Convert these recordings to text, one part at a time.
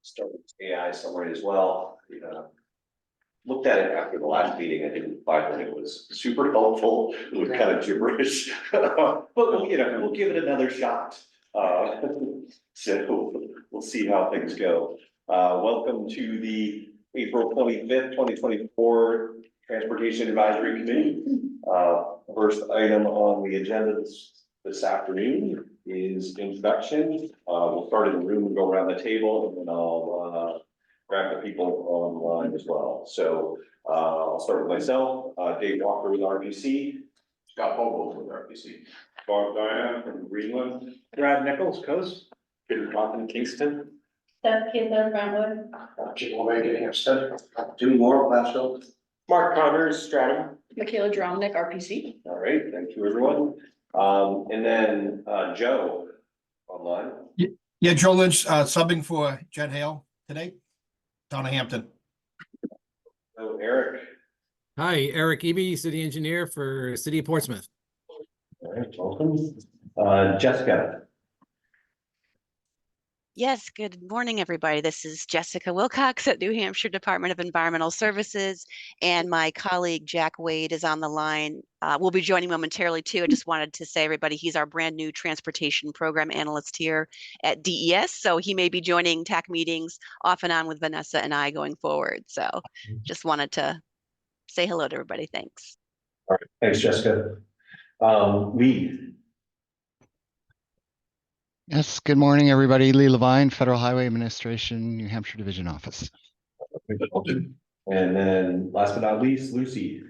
start with AI summary as well. Looked at it after the last meeting. I didn't find that it was super helpful. It was kind of gibberish, but we'll give it another shot. So we'll see how things go. Welcome to the April 25th, 2024 Transportation Advisory Committee. First item on the agenda this afternoon is introduction. We'll start in the room and go around the table, and then I'll grab the people online as well. So I'll start with myself, Dave Walker with RPC, Scott Bogle with RPC, Bob Diane from Greenland, Brad Nichols, Coast, Peter Coffin, Kingston, Steph Kidler, Brentwood, Jim LeMay, Hampstead, Two more, Glasgow. Mark Connors, Stratham. Michaela Dromnick, RPC. All right, thank you, everyone. And then Joe online. Yeah, Joe Lynch, subbing for Jen Hale today, down in Hampton. So Eric. Hi, Eric Eby, City Engineer for City of Portsmouth. All right, welcome. Jessica. Yes, good morning, everybody. This is Jessica Wilcox at New Hampshire Department of Environmental Services, and my colleague Jack Wade is on the line. We'll be joining momentarily too. I just wanted to say, everybody, he's our brand new transportation program analyst here at DES, so he may be joining TAC meetings off and on with Vanessa and I going forward. So just wanted to say hello to everybody. Thanks. All right, thanks, Jessica. Lee. Yes, good morning, everybody. Lee Levine, Federal Highway Administration, New Hampshire Division Office. And then last but not least, Lucy.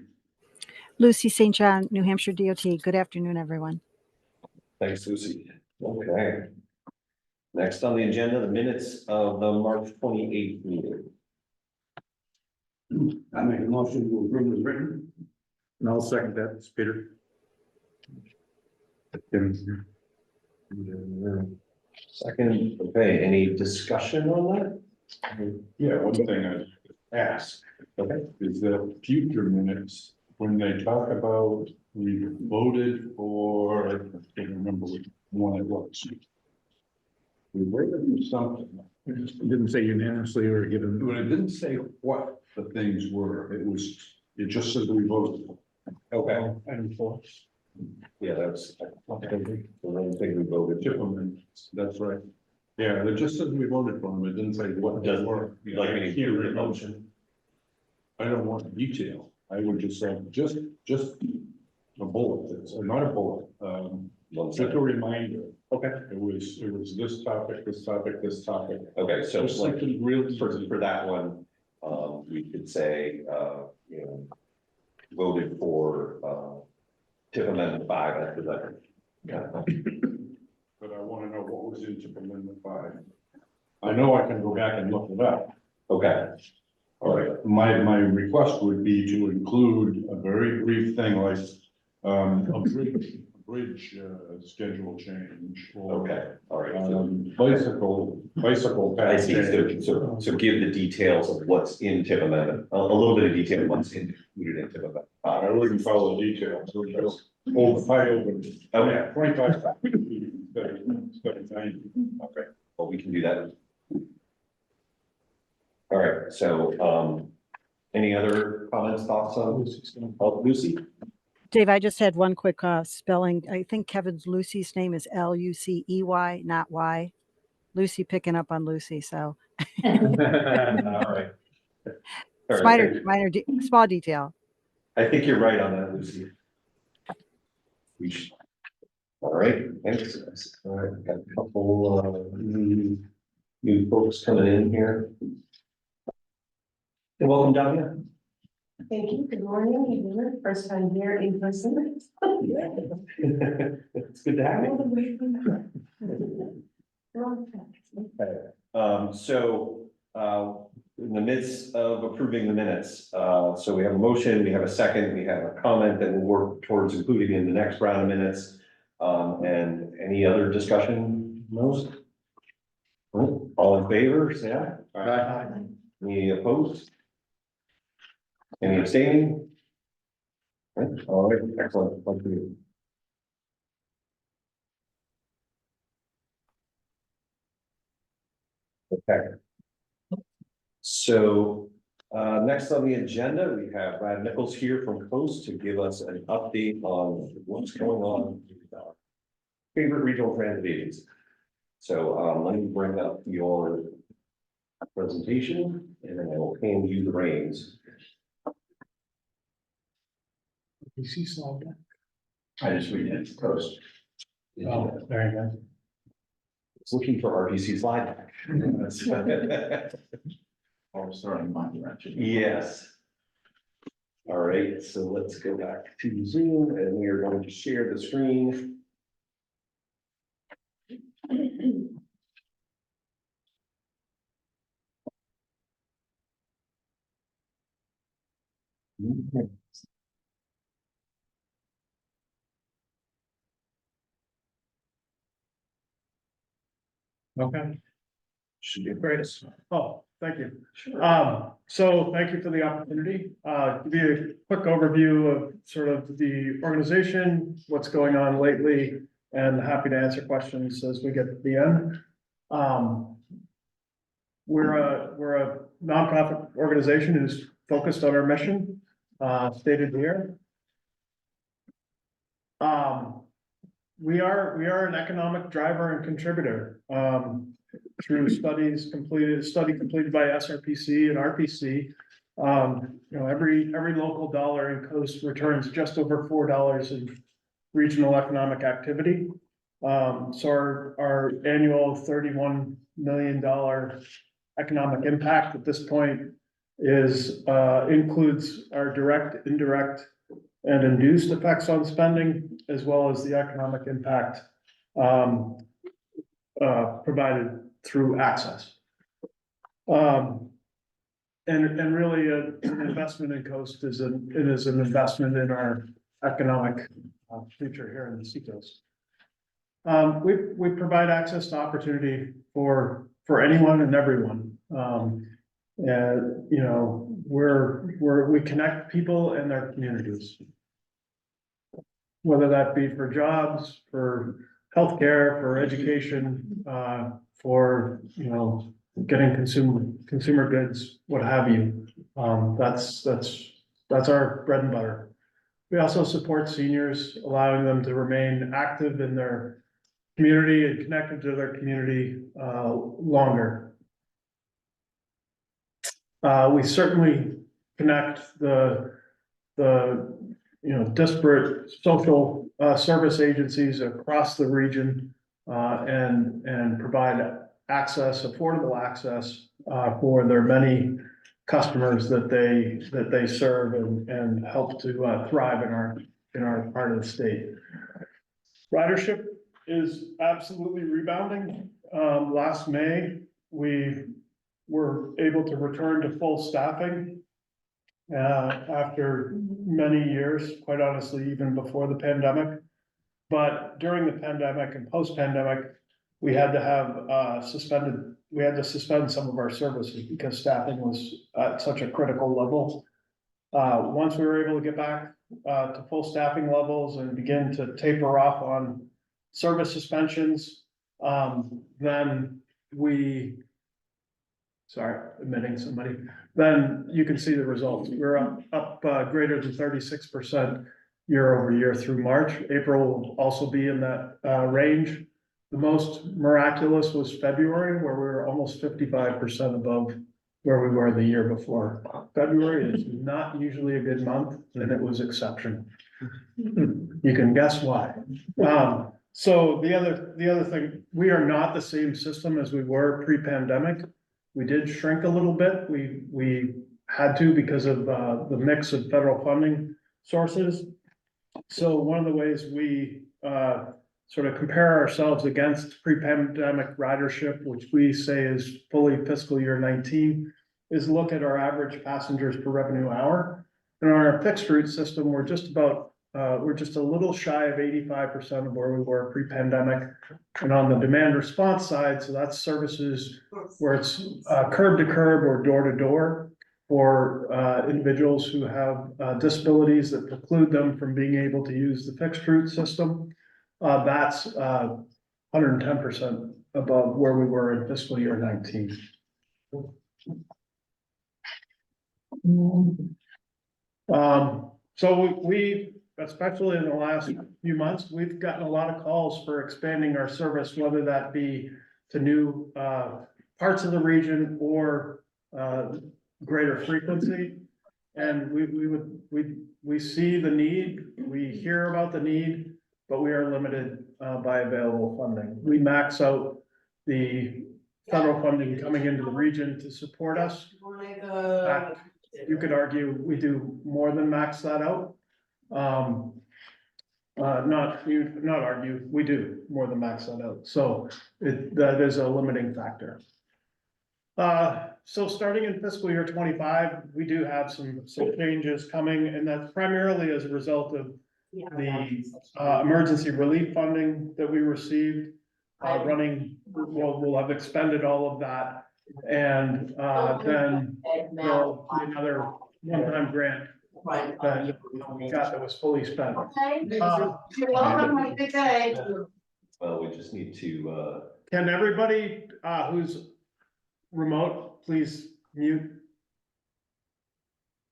Lucy St. John, New Hampshire DOT. Good afternoon, everyone. Thanks, Lucy. Okay. Next on the agenda, the minutes of the March 28th meeting. I make a motion to approve as written. And I'll second that, it's Peter. Second, okay, any discussion on that? Yeah, one thing I ask, okay, is that future minutes, when they talk about we voted for, I can't remember which one it was. We voted for something. It didn't say unanimously or given. But it didn't say what the things were. It just said we voted. Okay. Item 4. Yeah, that's, I don't think we voted. That's right. Yeah, it just said we voted for them. It didn't say what they were. Like any Here, the motion. I don't want detail. I would just say, just a bullet, not a bullet, just a reminder. Okay. It was this topic, this topic, this topic. Okay, so Just like something really for that one, we could say, voted for, tip amendment 5 after that. Yeah. But I want to know what was in Tip Amendment 5. I know I can go back and look it up. Okay. All right, my request would be to include a very brief thing like a bridge schedule change. Or, Okay, all right. bicycle I path see, change. so give the details of what's in tip amendment, a little bit of detail of what's included in tip amendment. I wouldn't follow the details. High over. Oh, yeah. 25. Instead of 90. Okay, well, we can do that. All right, so, any other comments, thoughts on Lucy? Dave, I just had one quick spelling. I think Kevin's Lucy's name is Lucey, not Y. Lucy picking up on Lucy, so. All right. All right. Small detail. I think you're right on that, Lucy. All right, thanks. All right, got a couple new folks coming in here. And welcome, Danya. Thank you. Good morning. First time here in person. It's good to have you. In the midst of approving the minutes, so we have a motion, we have a second, we have a comment that we'll work towards including in the next round of minutes. And any other discussion, most? All in favor, say aye. Aye. Any opposed? Any abstaining? All right, excellent, thank you. Okay. So, next on the agenda, we have Brad Nichols here from Coast to give us an update on what's going on with our favorite regional transit agency. So, let me bring up your presentation and then I will hand you the reins. You see slide deck? I just read it, Coast. Oh, there you go. It's looking for RPC slide deck. Oh, sorry, my direction. Yes. All right, so let's go back to Zoom and we are going to share the screen. Okay. Should be Great. great. Oh, thank you. So thank you for the opportunity. Give you a quick overview of sort of the organization, what's going on lately, and happy to answer questions as we get to the end. We're a nonprofit organization who's focused on our mission, stated here. We are an economic driver and contributor, through study completed by SRPC and RPC. Every local dollar in Coast returns just over $4 in regional economic activity. So our annual $31 million economic impact at this point is, includes our direct, indirect, and induced effects on spending, as well as the economic impact provided through access. And really an investment in Coast is an investment in our economic future here in the Seacoast. We provide access to opportunity for anyone and everyone. And we connect people and their communities. Whether that be for jobs, for healthcare, for education, for, getting consumer goods, what have you. That's our bread and butter. We also support seniors, allowing them to remain active in their community and connected to their community, longer. We certainly connect the disparate social service agencies across the region, and provide access, affordable access, for their many customers that they serve and help to thrive in our part of the state. Ridership is absolutely rebounding. Last May, we were able to return to full staffing after many years, quite honestly, even before the pandemic. But during the pandemic and post-pandemic, we had to suspend some of our services because staffing was at such a critical level. Once we were able to get back to full staffing levels and begin to taper off on service suspensions, then then you can see the results. We're up greater than 36% year over year through March. April will also be in that range. The most miraculous was February, where we were almost 55% above where we were the year before. February is not usually a good month, and it was exceptional. You can guess why. So the other thing, we are not the same system as we were pre-pandemic. We did shrink a little bit. We had to because of the mix of federal funding sources. So one of the ways we sort of compare ourselves against pre-pandemic ridership, which we say is fully fiscal year 19, is look at our average passengers per revenue hour. And on our fixed route system, we're just a little shy of 85% of where we were pre-pandemic. And on the demand response side, so that's services where it's curb to curb or door to door for individuals who have disabilities that preclude them from being able to use the fixed route system. That's 110% above where we were in fiscal year 19. So we, especially in the last few months, we've gotten a lot of calls for expanding our service, whether that be to new parts of the region or greater frequency. And we see the need, we hear about the need, but we are limited by available funding. We max out the federal funding coming into the region to support us. In fact, you could argue we do more than max that out. Not argue, we do more than max that out. So that is a limiting factor. So starting in fiscal year 25, we do have some changes coming, and that's primarily as a result of the emergency relief funding that we received. We'll have expended all of that, and then there'll be another one-time grant that we got that was fully spent. You're welcome, have a good day. Well, we just need to, Can everybody who's remote, please mute?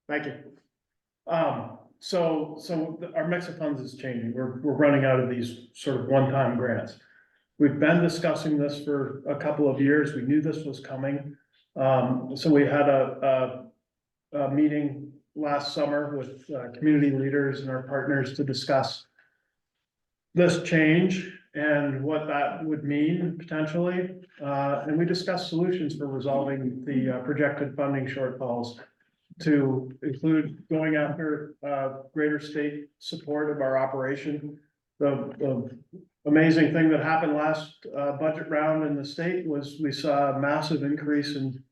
Thank you. So our mix of funds is changing. We're running out of these sort of one-time grants. We've been discussing this for a couple of years. We knew this was coming. So we had a meeting last summer with community leaders and our partners to discuss this change and what that would mean potentially. And we discussed solutions for resolving the projected funding shortfalls, to include going after greater state support of our operation. The amazing thing that happened last budget round in the state was we saw a massive increase in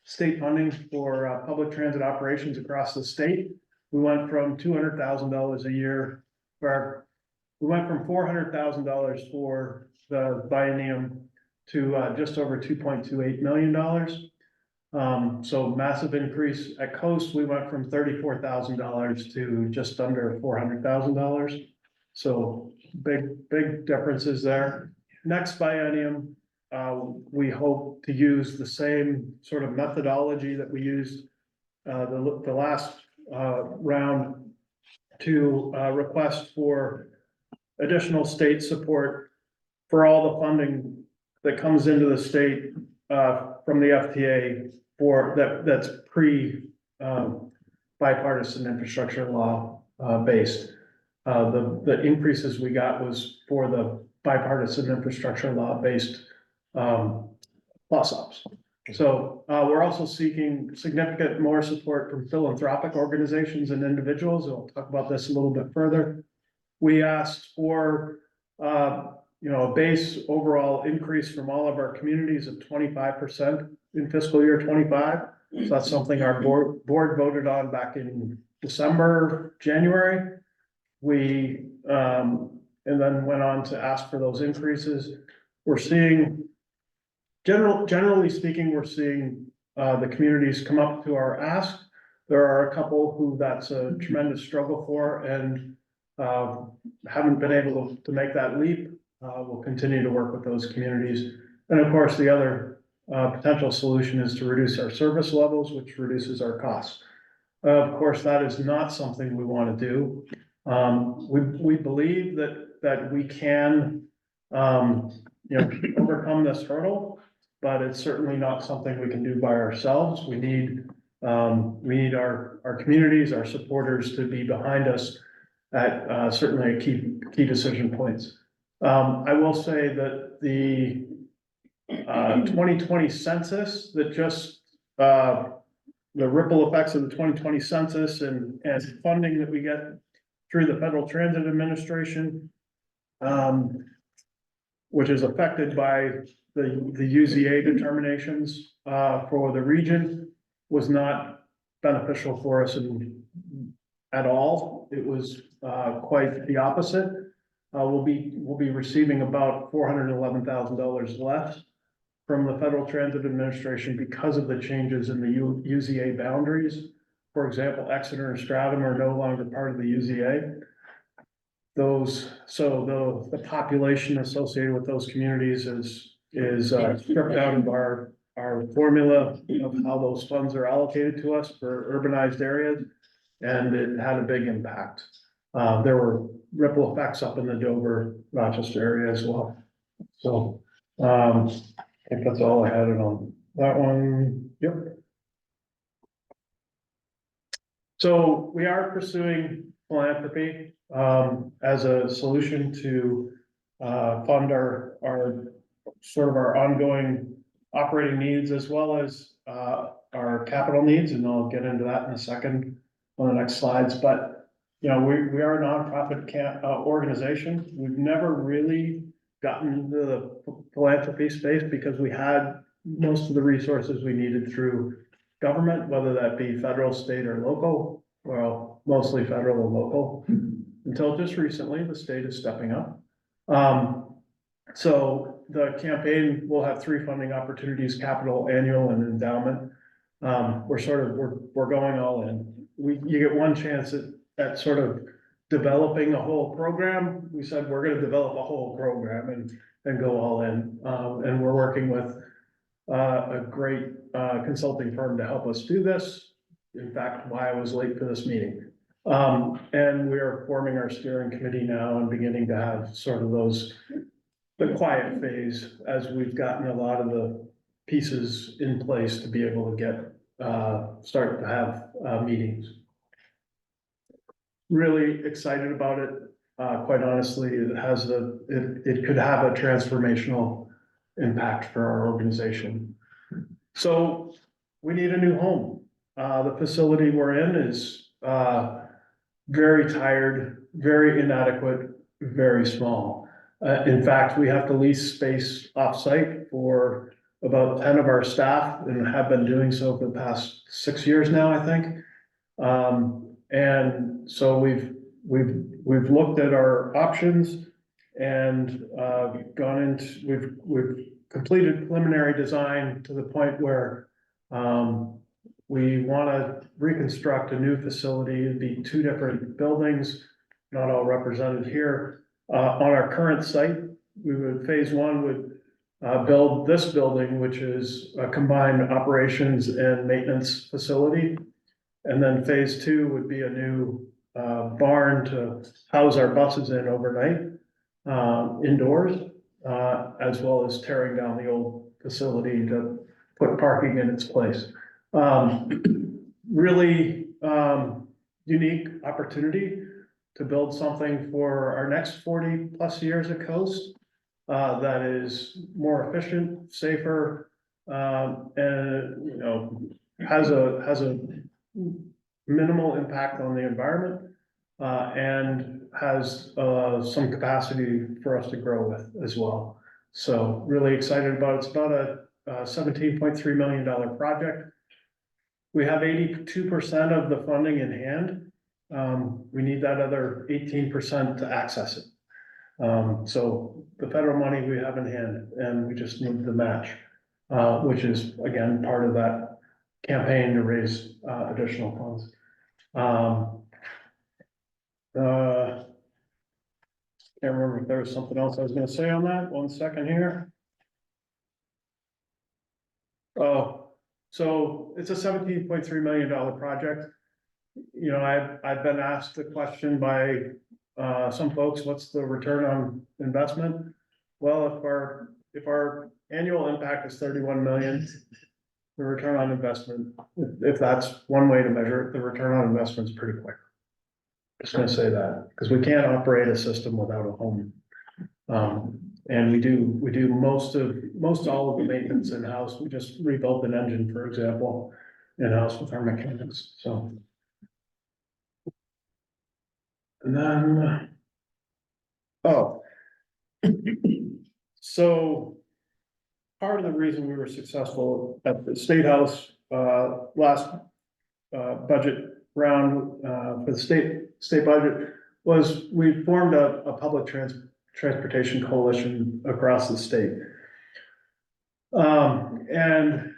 state funding for public transit operations across the state. We went from $200,000 a year we went from $400,000 for the biennium to just over $2.28 million. So massive increase. At Coast, we went from $34,000 to just under $400,000. So big differences there. Next biennium, we hope to use the same sort of methodology that we used the last round to request for additional state support for all the funding that comes into the state from the FTA that's bipartisan infrastructure law based. The increases we got was for the bipartisan infrastructure law based plus ups. So we're also seeking significant more support from philanthropic organizations and individuals. I'll talk about this a little bit further. We asked for a base overall increase from all of our communities of 25% in fiscal year 25. So that's something our board voted on back in December, January. We and then went on to ask for those increases. We're seeing, generally speaking, we're seeing the communities come up to our ask. There are a couple who that's a tremendous struggle for and haven't been able to make that leap. We'll continue to work with those communities. And of course, the other potential solution is to reduce our service levels, which reduces our costs. Of course, that is not something we want to do. We believe that we can overcome this hurdle, but it's certainly not something we can do by ourselves. We need our communities, our supporters to be behind us at certainly key decision points. I will say that the 2020 census that just the ripple effects of the 2020 census and funding that we get through the Federal Transit Administration, which is affected by the UZA determinations for the region, was not beneficial for us at all. It was quite the opposite. We'll be receiving about $411,000 less from the Federal Transit Administration because of the changes in the UZA boundaries. For example, Exeter and Stratham are no longer part of the UZA. The population associated with those communities is stripped out of our our formula of how those funds are allocated to us for urbanized areas. And it had a big impact. There were ripple effects up in the Dover, Rochester area as well. So, I think that's all I had on that one. Yep. So we are pursuing philanthropy, as a solution to, fund our sort of our ongoing operating needs as well as, our capital needs, and I'll get into that in a second on the next slides, but, you know, we are a nonprofit organization. We've never really gotten into the philanthropy space because we had most of the resources we needed through government, whether that be federal, state, or local, well, mostly federal and local, until just recently, the state is stepping up. So the campaign will have 3 funding opportunities: capital, annual, and endowment. We're going all in. You get one chance at sort of developing a whole program. We said we're gonna develop a whole program and go all in. And we're working with a great consulting firm to help us do this. In fact, why I was late for this meeting. And we are forming our steering committee now and beginning to have sort of the quiet phase as we've gotten a lot of the pieces in place to be able to get start to have meetings. Really excited about it. Quite honestly, it could have a transformational impact for our organization. So we need a new home. The facility we're in is very tired, very inadequate, very small. In fact, we have to lease space off-site for about 10 of our staff and have been doing so for the past 6 years now, I think. And so we've looked at our options and we've completed preliminary design to the point where we want to reconstruct a new facility. It'd be 2 different buildings, not all represented here. On our current site, phase 1 would build this building, which is a combined operations and maintenance facility. And then phase 2 would be a new barn to house our buses in overnight, indoors, as well as tearing down the old facility to put parking in its place. Really unique opportunity to build something for our next 40 plus years at Coast that is more efficient, safer, and, you know, has a minimal impact on the environment, and has some capacity for us to grow with as well. So really excited about it. It's about a $17.3 million project. We have 82% of the funding in hand. We need that other 18% to access it. So the federal money we have in hand, and we just need the match, which is again part of that campaign to raise additional funds. Can't remember if there was something else I was going to say on that. 1 second here. Oh, so it's a $17.3 million project. You know, I've been asked the question by some folks, what's the return on investment? Well, if our annual impact is 31 million, the return on investment, if that's one way to measure it, the return on investment is pretty quick. Just gonna say that, because we can't operate a system without a home. And we do most all of the maintenance in-house. We just rebuilt an engine, for example, in-house with our mechanics, so. And then, so part of the reason we were successful at the State House last budget round for the state budget was we formed a public transportation coalition across the state. And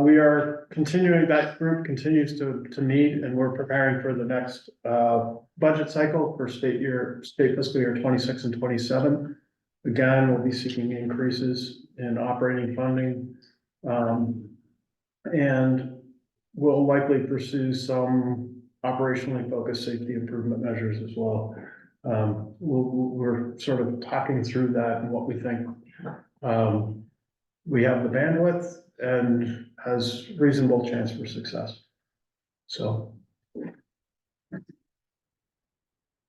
we are continuing, that group continues to meet, and we're preparing for the next budget cycle for state fiscal year 26 and 27. Again, we'll be seeking increases in operating funding And we'll likely pursue some operationally focused safety improvement measures as well. We're sort of talking through that and what we think. We have the bandwidth and has reasonable chance for success. So.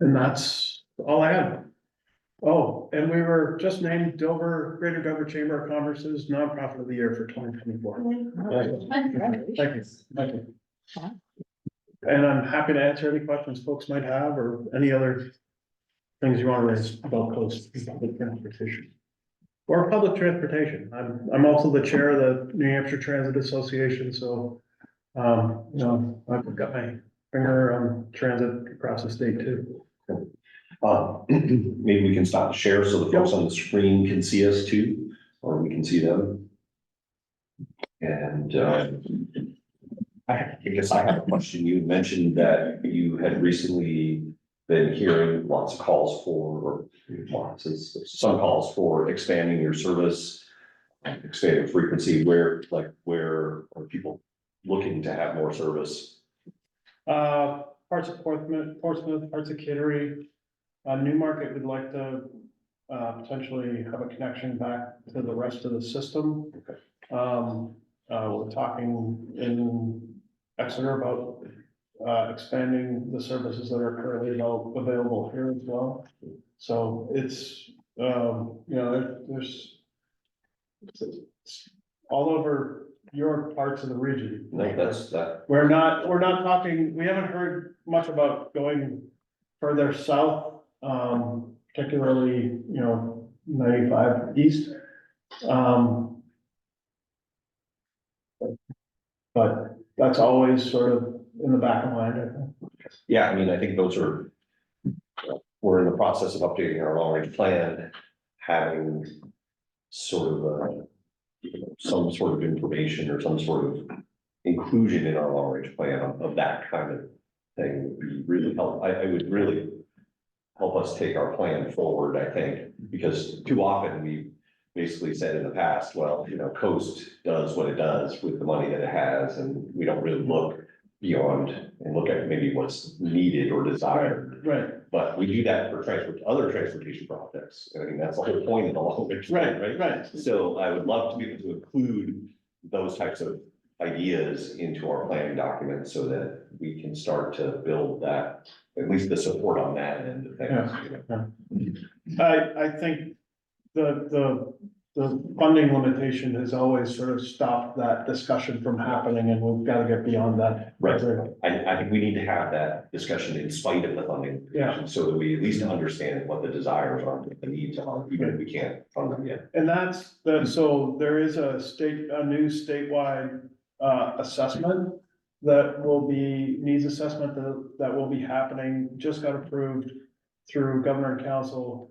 And that's all I have. Oh, and we were just named Greater Dover Chamber of Commerce's Nonprofit of the Year for 2024. Thank you. Thank you. And I'm happy to answer any questions folks might have or any other things you want to raise about coast public transportation. Or public transportation. I'm also the chair of the New Hampshire Transit Association, so you know, I've got my finger on transit across the state too. Maybe we can stop the share so the folks on the screen can see us too, or we can see them. And I guess I have a question. You mentioned that you had recently been hearing lots of calls for, some calls for expanding your service, expanding frequency. Where are people looking to have more service? Parts of Portsmouth, parts of Kittery. Newmarket would like to potentially have a connection back to the rest of the system. We're talking in Exeter about expanding the services that are currently available here as well. So it's, you know, there's it's all over your parts of the region. No, that's that. We're not talking, we haven't heard much about going further south, particularly, you know, 95 east. But that's always sort of in the back of mind, I think. Yeah, I mean, I think those are, we're in the process of updating our long range plan, having sort of some sort of information or some sort of inclusion in our long range plan of that kind of thing would be really helpful. I would really help us take our plan forward, I think, because too often we basically said in the past, well, you know, coast does what it does with the money that it has, and we don't really look beyond and look at maybe what's needed or desired. Right. But we do that for other transportation projects. I mean, that's the whole point of the long range plan, right? So I would love to be able to include those types of ideas into our planning document so that we can start to build that, at least the support on that end of things. I think the funding limitation has always sort of stopped that discussion from happening, and we've got to get beyond that. Right. I think we need to have that discussion in spite of the funding. Yeah. So that we at least understand what the desires are, what the needs are, even if we can't fund them yet. And that's so there is a new statewide assessment that will be, needs assessment that will be happening, just got approved through Governor and Council,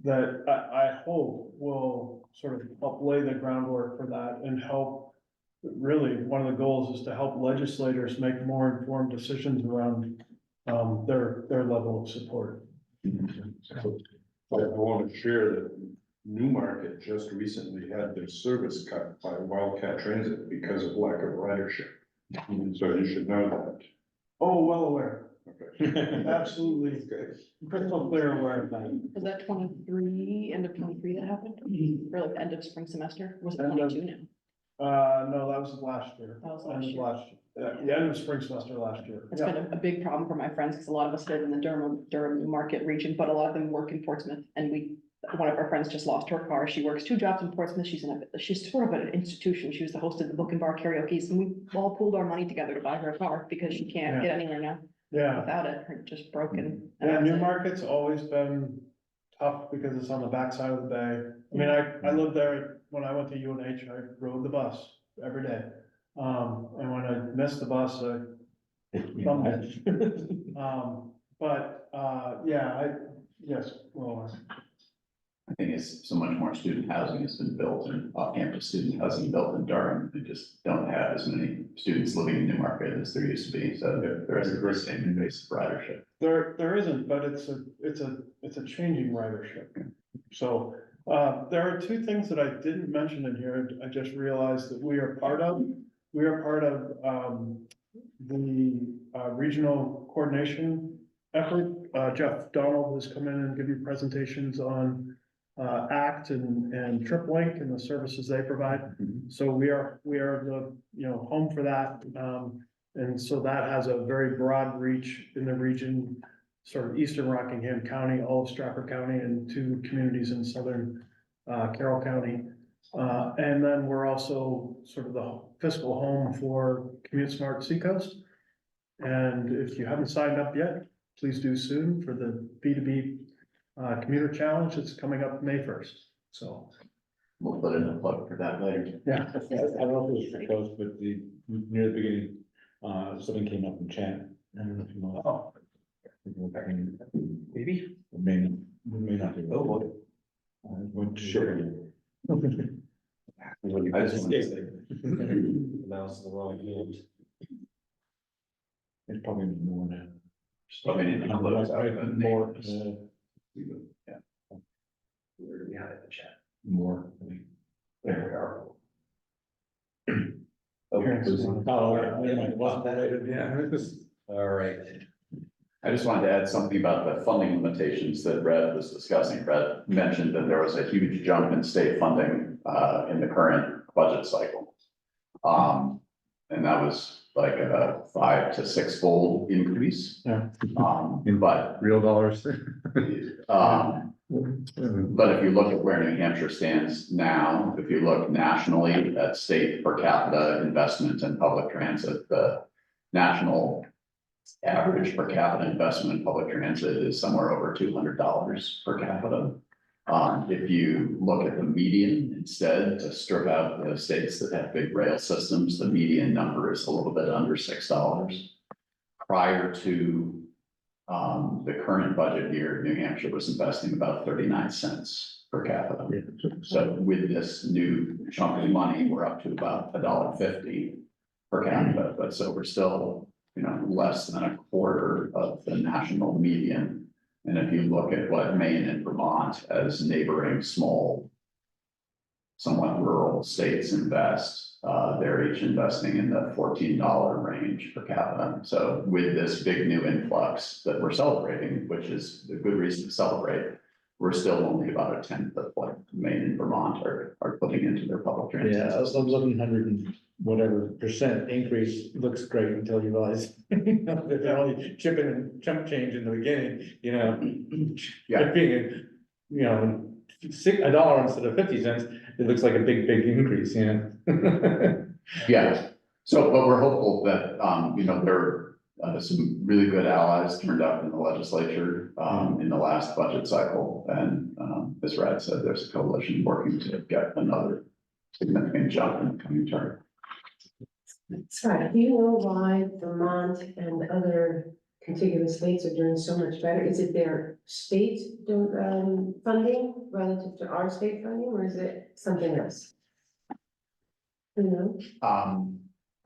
that I hope will sort of help lay the groundwork for that and help. Really, one of the goals is to help legislators make more informed decisions around their level of support. So I want to share that Newmarket just recently had their service cut by Wildcat Transit because of lack of ridership. So you should know that. Oh, well aware. Okay. Absolutely. Crystal clear aware of that. Was that 23, end of 23 that happened? Or like end of spring semester? Was it End of- 22 now? No, that was last year. That was End last of year. last year. The end of spring semester last year. It's been a big problem for my friends, because a lot of us live in the Durham market region, but a lot of them work in Portsmouth, and one of our friends just lost her car. She works 2 jobs in Portsmouth. She's sort of an institution. She was the host of the Book and Bar karaoke, and we all pooled our money together to buy her a car because she can't get anywhere now Yeah. without it. Her just broken. Yeah, Newmarket's always been tough because it's on the backside of the bay. I mean, I lived there when I went to UNH. I rode the bus every day. And when I missed the bus, I thumbed it. Yes, well, I think it's so much more student housing has been built and off-campus student housing built in Durham. They just don't have as many students living in Newmarket as there used to be. So there isn't the same base of ridership. there isn't, but it's a changing ridership. So There are two things that I didn't mention in here. I just realized that we are part of. We are part of, the regional coordination effort. Jeff Donald has come in and give you presentations on ACT and TripLink and the services they provide. So we are the, home for that. And so that has a very broad reach in the region, sort of eastern Rockingham County, all of Stratford County, and two communities in southern Carroll County. And then we're also sort of the fiscal home for Commute Smart Seacoast. And if you haven't signed up yet, please do soon for the B2B commuter challenge. It's coming up May 1st. So We'll put in a plug for that later. yeah. I don't know if it was for Coast, but near the beginning, something came up in chat. I don't know if you know. Oh. Maybe? May not be. Oh, boy. Went to share. I just want to say, Mouse in the wrong hand. It's probably more now. probably need to close out the More, name. yeah, Where do we have it in the chat? more. There we are. Oh, it wasn't that, yeah. All right. I just wanted to add something about the funding limitations that Brett was discussing. Brett mentioned that there was a huge jump in state funding in the current budget cycle. And that was like a 5 to 6-fold increase. Yeah. But Real dollars. but if you look at where New Hampshire stands now, if you look nationally at state per capita investment in public transit, the national average per capita investment in public transit is somewhere over $200 per capita. If you look at the median instead, to strip out the states that have big rail systems, the median number is a little bit under $6. Prior to the current budget year, New Hampshire was investing about 39 cents per capita. So with this new chunk of money, we're up to about $1.50 per capita, but so we're still, less than a quarter of the national median. And if you look at what Maine and Vermont as neighboring small, somewhat rural states invest, they're each investing in the $14 range per capita. So with this big new influx that we're celebrating, which is a good reason to celebrate, we're still only about 1/10 of what Maine and Vermont are putting into their public transit. Yeah, 1100 and whatever percent increase looks great until you realize that they're only chipping and chump change in the beginning, Yeah. Being, $1 instead of 50 cents, it looks like a big increase, Yeah, so, but we're hopeful that, there are some really good allies turned up in the legislature in the last budget cycle. And as Brad said, there's a coalition working to get another significant jump in the coming term. Sorry, do you know why Vermont and other contiguous states are doing so much better? Is it their state funding relative to our state funding, or is it something else? I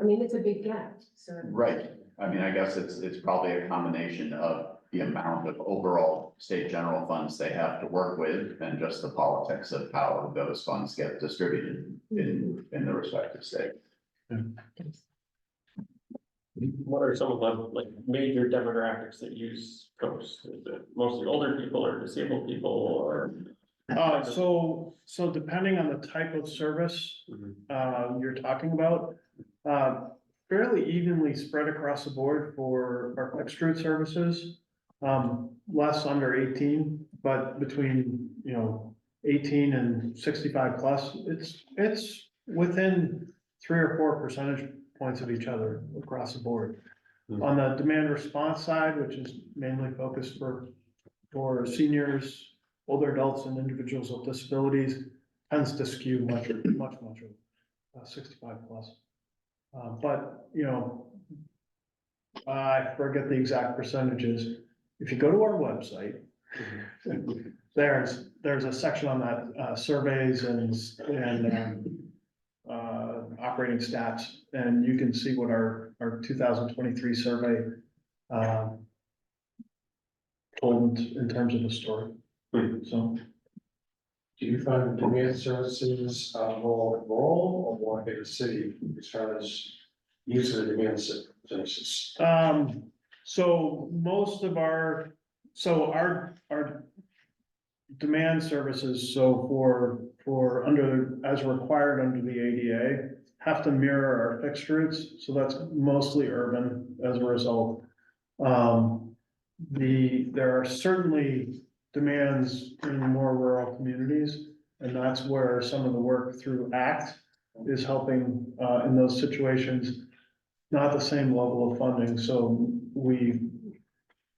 mean, it's a big gap, so. Right, I mean, I guess it's probably a combination of the amount of overall state general funds they have to work with and just the politics of how those funds get distributed in the respective state. What are some of the major demographics that use Coast? Is it mostly older people or disabled people or? So depending on the type of service you're talking about, fairly evenly spread across the board for our fixed route services. Less under 18, but between 18 and 65 plus, it's within 3 or 4 percentage points of each other across the board. On the demand response side, which is mainly focused for seniors, older adults, and individuals with disabilities, tends to skew much 65 plus. But I forget the exact percentages. If you go to our website, there's a section on that, surveys and operating stats, and you can see what our 2023 survey told in terms of the story. So Do you find demand services more rural or more big city as far as user demand services? So most of our demand services, so for under, as required under the ADA, have to mirror our fixed routes, so that's mostly urban as a result. There are certainly demands in more rural communities, and that's where some of the work through ACT is helping, in those situations. Not the same level of funding, so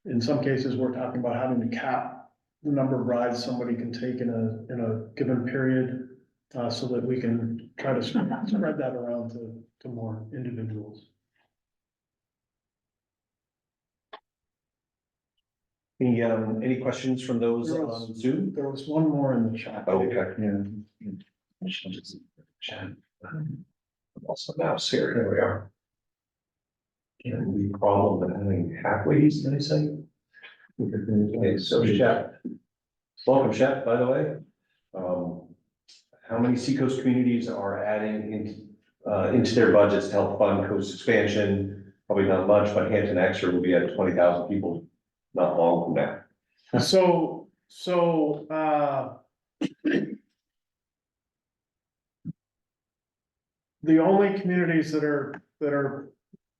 in some cases, we're talking about having to cap the number of rides somebody can take in a given period, so that we can try to spread that around to more individuals. Any questions from those on Zoom? There was one more in the chat. Okay. Chat. Also now, Sarah, here we are. And the problem of having halfways, did I say? Okay, so Shep. Welcome, Shep, by the way. How many Seacoast communities are adding into their budgets to help fund coast expansion? Probably not much, but Hampton Exeter will be at 20,000 people not long from now. The only communities that are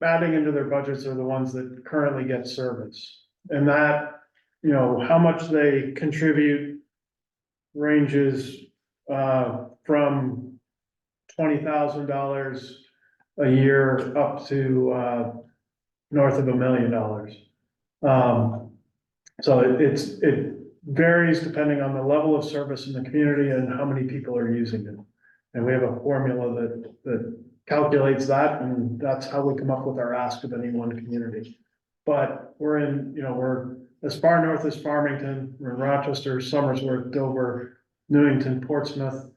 adding into their budgets are the ones that currently get service. And that, how much they contribute ranges from $20,000 a year up to north of $1 million. So it varies depending on the level of service in the community and how many people are using it. And we have a formula that calculates that, and that's how we come up with our ask of any one community. But we're as far north as Farmington, we're in Rochester, Somersworth, Dover, Newington, Portsmouth,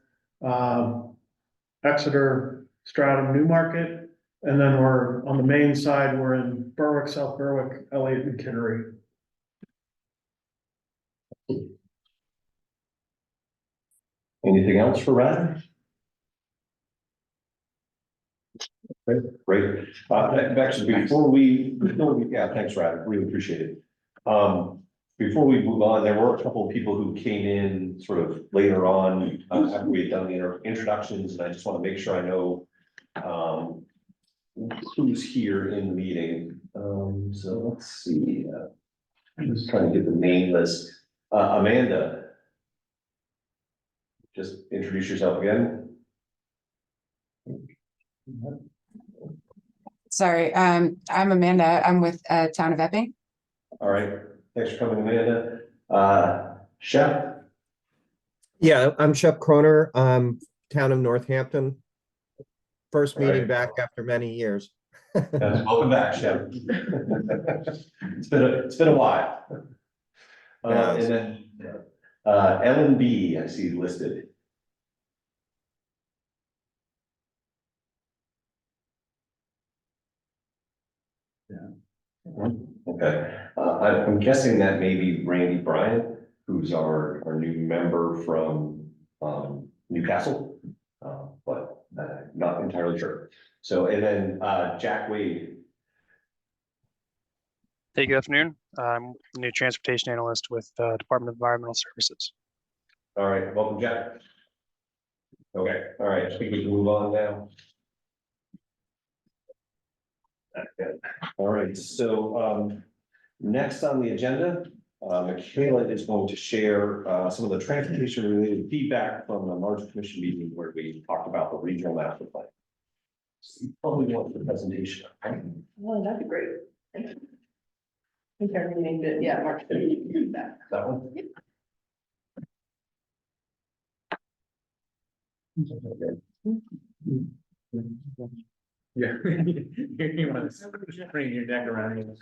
Exeter, Stratham, Newmarket, and then we're on the main side, we're in Berwick, South Berwick, Elliott, and Kittery. Anything else for Rad? Okay, great. Actually, thanks, Rad, really appreciate it. Before we move on, there were a couple of people who came in sort of later on after we had done the introductions, and I just want to make sure I know who's here in the meeting. So let's see. I'm just trying to get the name list. Amanda. Just introduce yourself again. Sorry, I'm Amanda. I'm with Town of Epping. All right, thanks for coming, Amanda. Shep? Yeah, I'm Shep Croner, Town of Northampton. First meeting back after many years. Welcome back, Shep. It's been a while. And then Ellen B, I see listed. Okay, I'm guessing that may be Randy Bryant, who's our new member from Newcastle, but not entirely sure. So, and then Jack Wade. Hey, good afternoon. I'm a new transportation analyst with the Department of Environmental Services. All right, welcome, Jack. Okay, all right, I think we can move on now. All right, so next on the agenda, Michaela is going to share some of the transportation related feedback from the March Commission meeting where we talked about the regional master plan. So you probably want the presentation. Right? Well, that'd be great. Thank you. I think I renamed it, yeah, March. That one? Yeah. You want to bring your neck around you.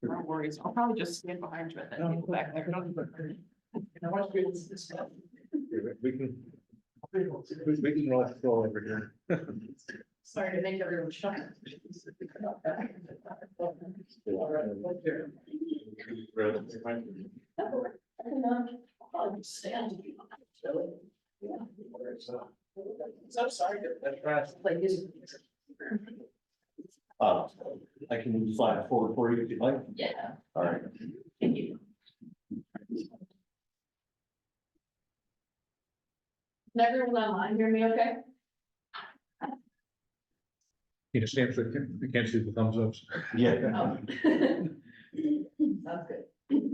No worries, I'll probably just stand behind you and then go back there. I want to be able to discuss. We can roll over here. Sorry to make everyone shy. stand. Yeah. So sorry. Like this. I can slide it forward for you if you'd like. Yeah. All right. Thank you. Can everyone online hear me okay? You know, Sam, so you can't see the thumbs ups. Yeah. Oh. Sounds good.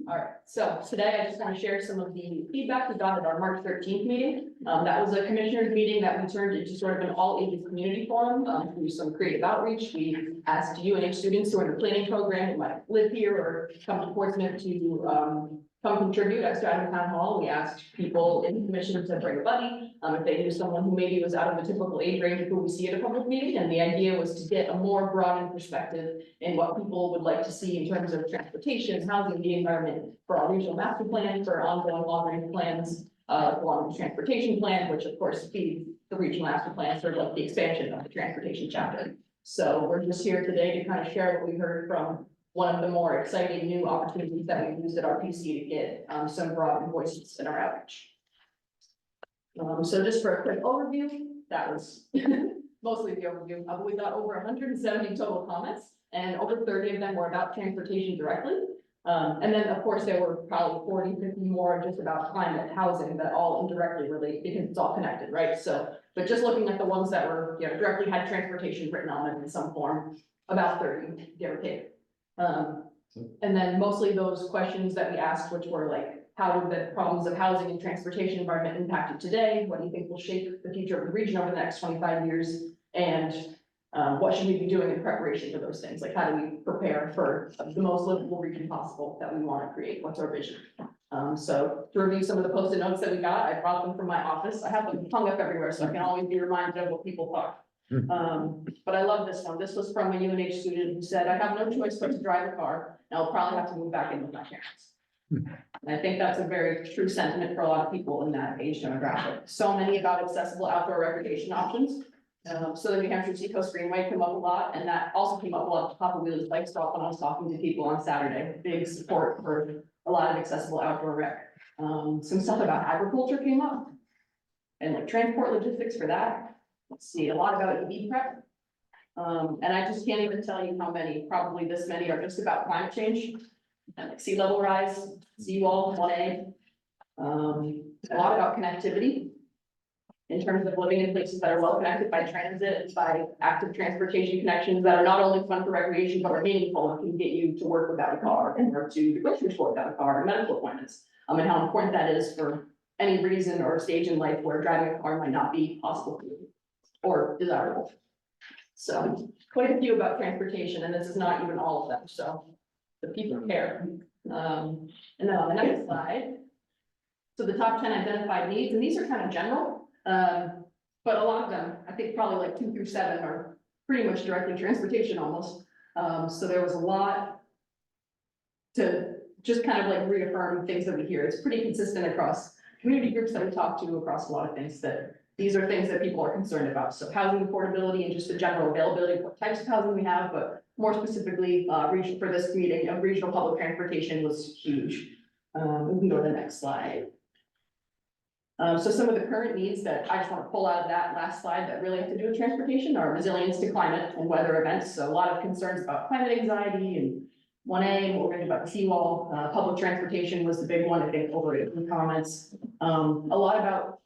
All right, so today I just want to share some of the feedback we got at our March 13th meeting. That was a commissioners meeting that we turned into sort of an all ages community forum, through some creative outreach. We asked UNH students who are in the planning program who might live here or come to Portsmouth to come contribute at Stratton Town Hall. We asked people in the commission to bring a buddy, if they knew someone who maybe was out of the typical age range of who we see at a public meeting. And the idea was to get a more broadened perspective in what people would like to see in terms of transportation, housing, the environment, for our regional master plan, for ongoing long-range plans, long-range transportation plan, which of course feeds the regional master plan, sort of like the expansion of the transportation chapter. So we're just here today to kind of share what we heard from one of the more exciting new opportunities that we've used at our PC to get some broad voices in our outreach. So just for a quick overview, that was mostly the overview. We got over 170 total comments, and over 30 of them were about transportation directly. And then of course there were probably 40, 50 more just about climate, housing, that all indirectly relate because it's all connected, right? So, but just looking at the ones that were, you know, directly had transportation written on them in some form, about 30, give or take. And then mostly those questions that we asked, which were like, how would the problems of housing and transportation environment impact it today? What do you think will shape the future of the region over the next 25 years? And what should we be doing in preparation for those things? Like, how do we prepare for the most livable region possible that we want to create? What's our vision? So to review some of the post-it notes that we got, I brought them from my office. I have them hung up everywhere so I can always be reminded of what people thought. But I love this one. This was from a UNH student who said, I have no choice but to drive a car, and I'll probably have to move back in with my parents. And I think that's a very true sentiment for a lot of people in that age demographic. So many about accessible outdoor recreation options. So the New Hampshire Seacoast Greenway came up a lot, and that also came up a lot at the top of Wheelers Bike Stop when I was talking to people on Saturday. Big support for a lot of accessible outdoor rec. Some stuff about agriculture came up, and like transport logistics for that. Let's see, a lot about EV prep. And I just can't even tell you how many, probably this many are just about climate change and like sea level rise, seawall, 1A. A lot about connectivity in terms of living in places that are well connected by transit, by active transportation connections that are not only fun for recreation, but are meaningful and can get you to work without a car and or to the grocery store without a car and medical appointments. And how important that is for any reason or stage in life where driving a car might not be possible for you or desirable. So quite a few about transportation, and this is not even all of them, so the people care. And then on the next slide, so the top 10 identified needs, and these are kind of general, but a lot of them, I think probably like 2 through 7 are pretty much directly transportation almost. So there was a lot to just kind of like reaffirm things that we hear. It's pretty consistent across community groups that we talk to, across a lot of things, that these are things that people are concerned about. So housing affordability and just the general availability of what types of housing we have, but more specifically, region for this meeting, regional public transportation was huge. We can go to the next slide. So some of the current needs that I just want to pull out of that last slide that really have to do with transportation are resilience to climate and weather events. So a lot of concerns about climate anxiety and 1A, what we're going to do about the seawall. Public transportation was the big one, I think, over in the comments. A lot about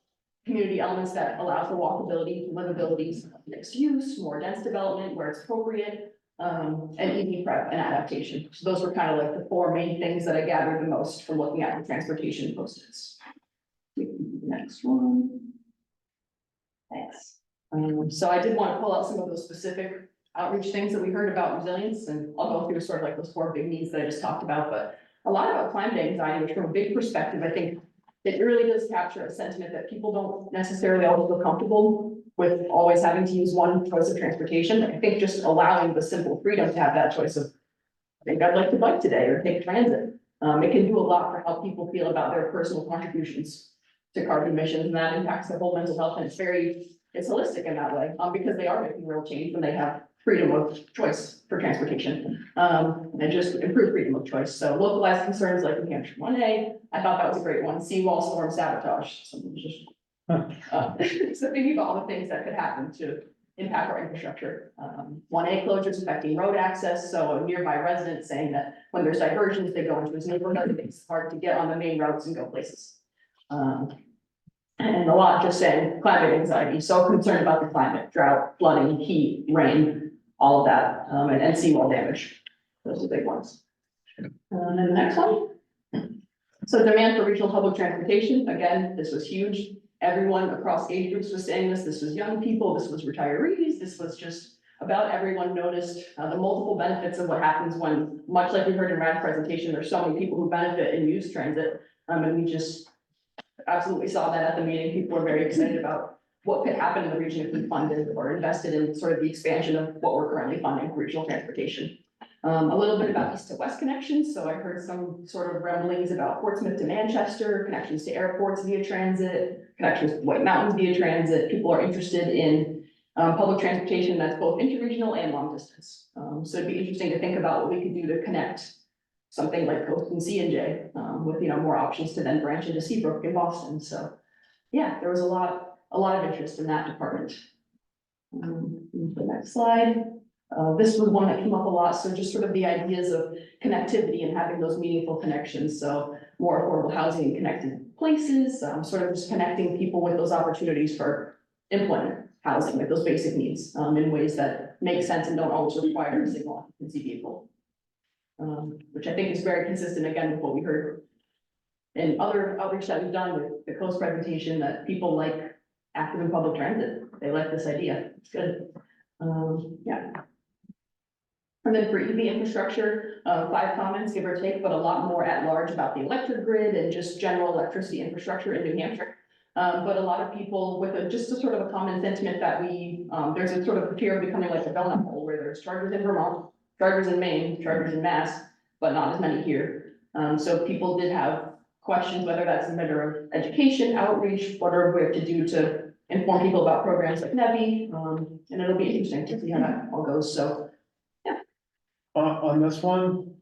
community elements that allow for walkability, livability, mixed use, more dense development where it's appropriate, and EV prep and adaptation. So those were kind of like the 4 main things that I gathered the most from looking at the transportation post-its. Next one. Thanks. So I did want to pull out some of those specific outreach things that we heard about resilience, and I'll go through sort of like those 4 big needs that I just talked about, but a lot about climate anxiety, which from a big perspective, I think it really does capture a sentiment that people don't necessarily always feel comfortable with always having to use one choice of transportation. I think just allowing the simple freedom to have that choice of, I think I'd like to bike today or take transit. It can do a lot for how people feel about their personal contributions to carbon emissions, and that impacts their whole mental health. And it's holistic in that way, because they are making real change when they have freedom of choice for transportation. And just improve freedom of choice. So localized concerns like New Hampshire 1A, I thought that was a great one. Seawall storm sabotage. Someone was just so thinking of all the things that could happen to impact our infrastructure. 1A closures affecting road access. So a nearby resident saying that when there's diversions, they go into his neighborhood, it's hard to get on the main roads and go places. And a lot just saying climate anxiety, so concerned about the climate, drought, flooding, heat, rain, all of that, and seawall damage. Those are big ones. And then the next one. So demand for regional public transportation, again, this was huge. Everyone across age groups was saying this. This was young people, this was retirees, this was just about everyone noticed the multiple benefits of what happens when, much like we heard in Rad's presentation, there's so many people who benefit and use transit. And we just absolutely saw that at the meeting. People were very excited about what could happen in the region if we funded or invested in sort of the expansion of what we're currently funding for regional transportation. A little bit about east to west connections. So I heard some sort of rumblings about Portsmouth to Manchester, connections to airports via transit, connections to White Mountains via transit. People are interested in public transportation that's both interregional and long distance. So it'd be interesting to think about what we could do to connect something like Coast and C&J with, more options to then branch into Seabrook in Boston. So yeah, there was a lot of interest in that department. The next slide. This was one that came up a lot. So just sort of the ideas of connectivity and having those meaningful connections. So more affordable housing in connected places, sort of just connecting people with those opportunities for employment, housing, with those basic needs in ways that make sense and don't always require a single occupancy vehicle. Which I think is very consistent again with what we heard in other outreach that we've done with the Coast presentation, that people like active in public transit. They like this idea. It's good. Yeah. And then for EV infrastructure, 5 comments, give or take, but a lot more at large about the electric grid and just general electricity infrastructure in New Hampshire. But a lot of people with just a sort of a common sentiment that there's a sort of fear of becoming like a donut hole where there's chargers in Vermont, chargers in Maine, chargers in Mass, but not as many here. So people did have questions, whether that's a matter of education, outreach, what are we have to do to inform people about programs like NEVI, and it'll be interesting to see how that all goes. So, yeah. On this one,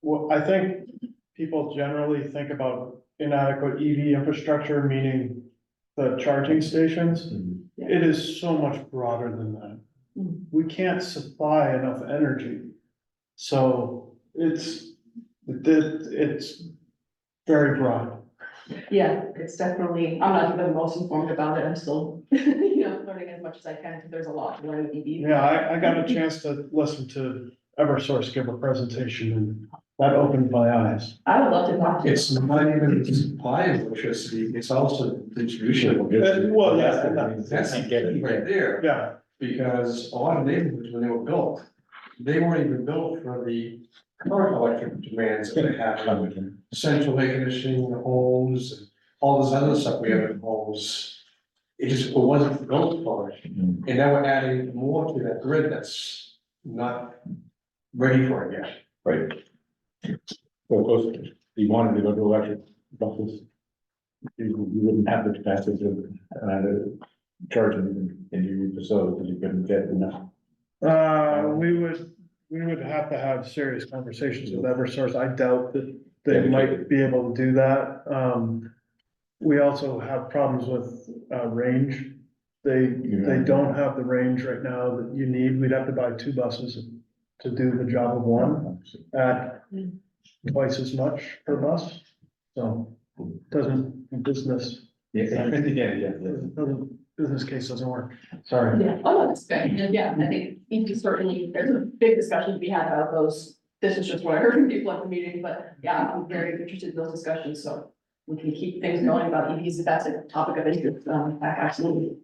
well, I think people generally think about inadequate EV infrastructure, meaning the charging stations. It is so much broader than that. We can't supply enough energy. So it's very broad. Yeah, it's definitely, I'm not even the most informed about it. I'm still, learning as much as I can, because there's a lot to learn with EV. Yeah, I got a chance to listen to Eversource give a presentation, and that opened my eyes. I would love to talk to you. It's not even the supply of electricity, it's also distribution of electricity. Well, yeah, That's the key right there. Yeah. Because a lot of neighborhoods, when they were built, they weren't even built for the current electric demands that they have. Central air conditioning in the homes, and all this other stuff we have in homes. It wasn't built for it. And now we're adding more to that grid that's not ready for it yet. Right. So of course, if you wanted to go to electric buses, you wouldn't have the capacity to charge in your facility because you couldn't get enough. We would have to have serious conversations with Eversource. I doubt that they might be able to do that. We also have problems with range. They don't have the range right now that you need. We'd have to buy 2 buses to do the job of one at twice as much per bus. So business. Business case doesn't work. Sorry. Yeah, oh, no, that's good. And yeah, I think certainly there's a big discussion to be had about those. This is just what I heard from people at the meeting, but yeah, I'm very interested in those discussions. So we can keep things going about EVs if that's a topic of interest. Absolutely.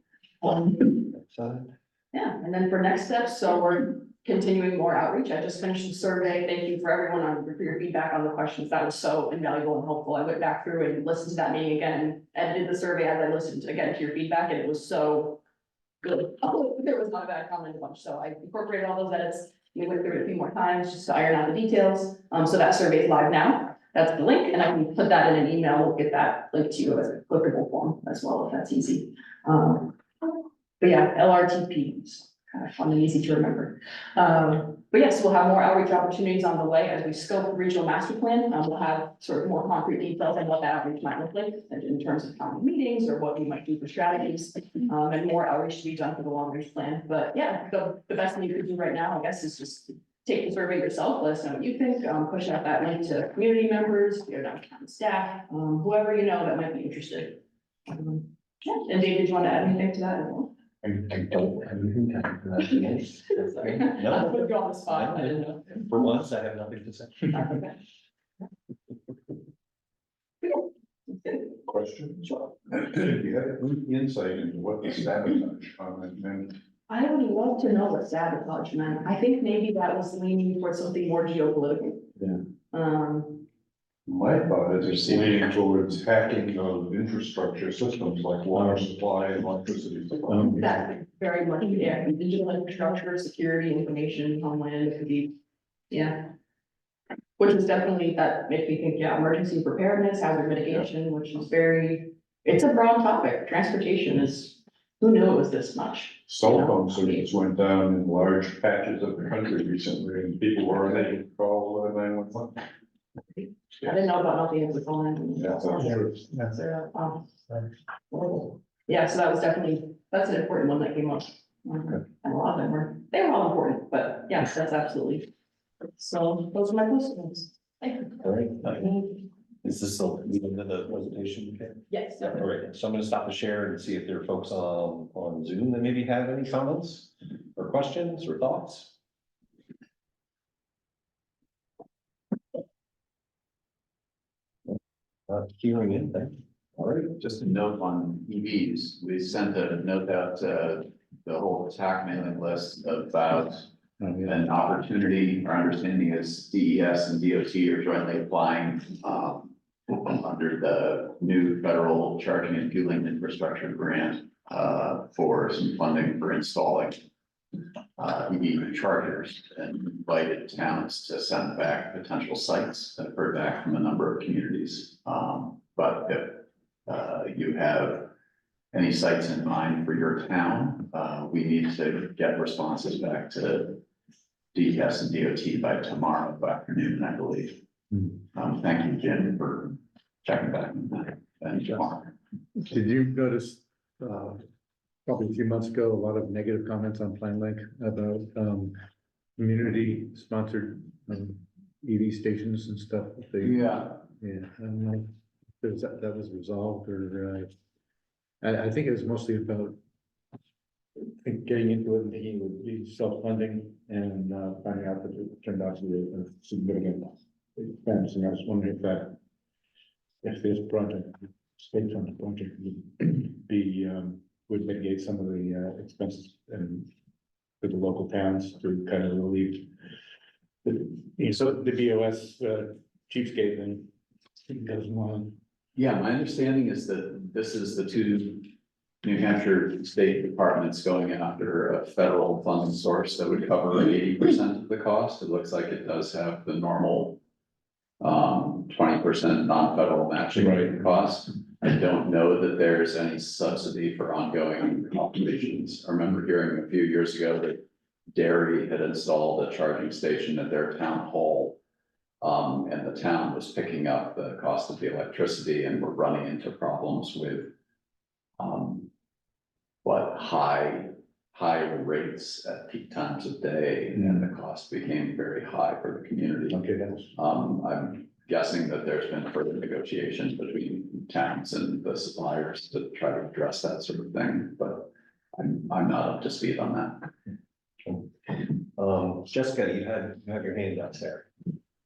Yeah, and then for next steps, so we're continuing more outreach. I just finished the survey. Thank you for everyone for your feedback on the questions. That was so invaluable and helpful. I went back through and listened to that meeting again and edited the survey as I listened again to your feedback, and it was so good. There was not a bad comment a bunch, so I incorporated all those edits. We went through it a few more times just to iron out the details. So that survey is live now. That's the link, and I can put that in an email. We'll get that link to you as a clickable form as well, if that's easy. But yeah, LRTP kind of fun and easy to remember. But yes, we'll have more outreach opportunities on the way as we scope the regional master plan. We'll have sort of more concrete details on what that outreach might look like in terms of county meetings or what we might do for strategies, and more outreach to be done for the long range plan. But yeah, the best thing you could do right now, I guess, is just take the survey yourself, let us know what you think, push out that link to community members, your downtown staff, whoever you know that might be interested. Yeah, and David, do you want to add anything to that? I don't have anything to Sorry. I put you on the spot. I didn't know. For once, I have nothing to say. Question? Do you have any insight into what the sabotage comment meant? I would love to know what sabotage meant. I think maybe that was leaning towards something more geopolitical. Yeah. My thought is it's leaning towards hacking of infrastructure systems like water supply and electricity supply. That very much, yeah, digital infrastructure, security, information, homeland, it could be, yeah. Which is definitely, that makes me think, yeah, emergency preparedness, hazard mitigation, which is it's a broad topic. Transportation is, who knew it was this much? Cell phone service went down in large patches of the country recently, and people were unable to call 911. I didn't know about not being able to call in. Yeah, that's true. Yeah, so that was definitely, that's an important one that came up. And a lot of them they were all important, but yes, that's absolutely. So those are my questions. Thank you. All right. Is this the end of the presentation? Okay. Yes. All right, so I'm gonna stop the share and see if there are folks on Zoom that maybe have any comments or questions or thoughts. Hearing in, thank you. All right, just a note on EVs. We sent a note out to the whole attack mailing list about an opportunity. Our understanding is DES and DOT are jointly applying under the new federal charging and fueling infrastructure grant for some funding for installing EV chargers, and invited towns to send back potential sites. I've heard back from a number of communities. But if you have any sites in mind for your town, we need to get responses back to DES and DOT by tomorrow afternoon, I believe. Thank you, Jim, for checking back on that. And John. Did you notice, probably a few months ago, a lot of negative comments on PlanLink about, community sponsored, EV stations and stuff? Yeah. Yeah, I don't know if that was resolved or, I think it was mostly about getting into it and thinking it would be self-funding and, finding out that it turned out to be a significant expense. And I was wondering if this project, state funded project would be, would mitigate some of the expenses and for the local towns to kind of relieve so the BOS cheapskate thing doesn't want. Yeah, my understanding is that this is the two New Hampshire state departments going after a federal funding source that would cover 80% of the cost. It looks like it does have the normal 20% non-federal matching cost. I don't know that there's any subsidy for ongoing operations. I remember hearing a few years ago that Derry had installed a charging station at their town hall. And the town was picking up the cost of the electricity and were running into problems with high rates at peak times of day, and the cost became very high for the community. Okay, that's. I'm guessing that there's been further negotiations between towns and the suppliers to try to address that sort of thing, but I'm not up to speed on that. Jessica, you have your hand up there.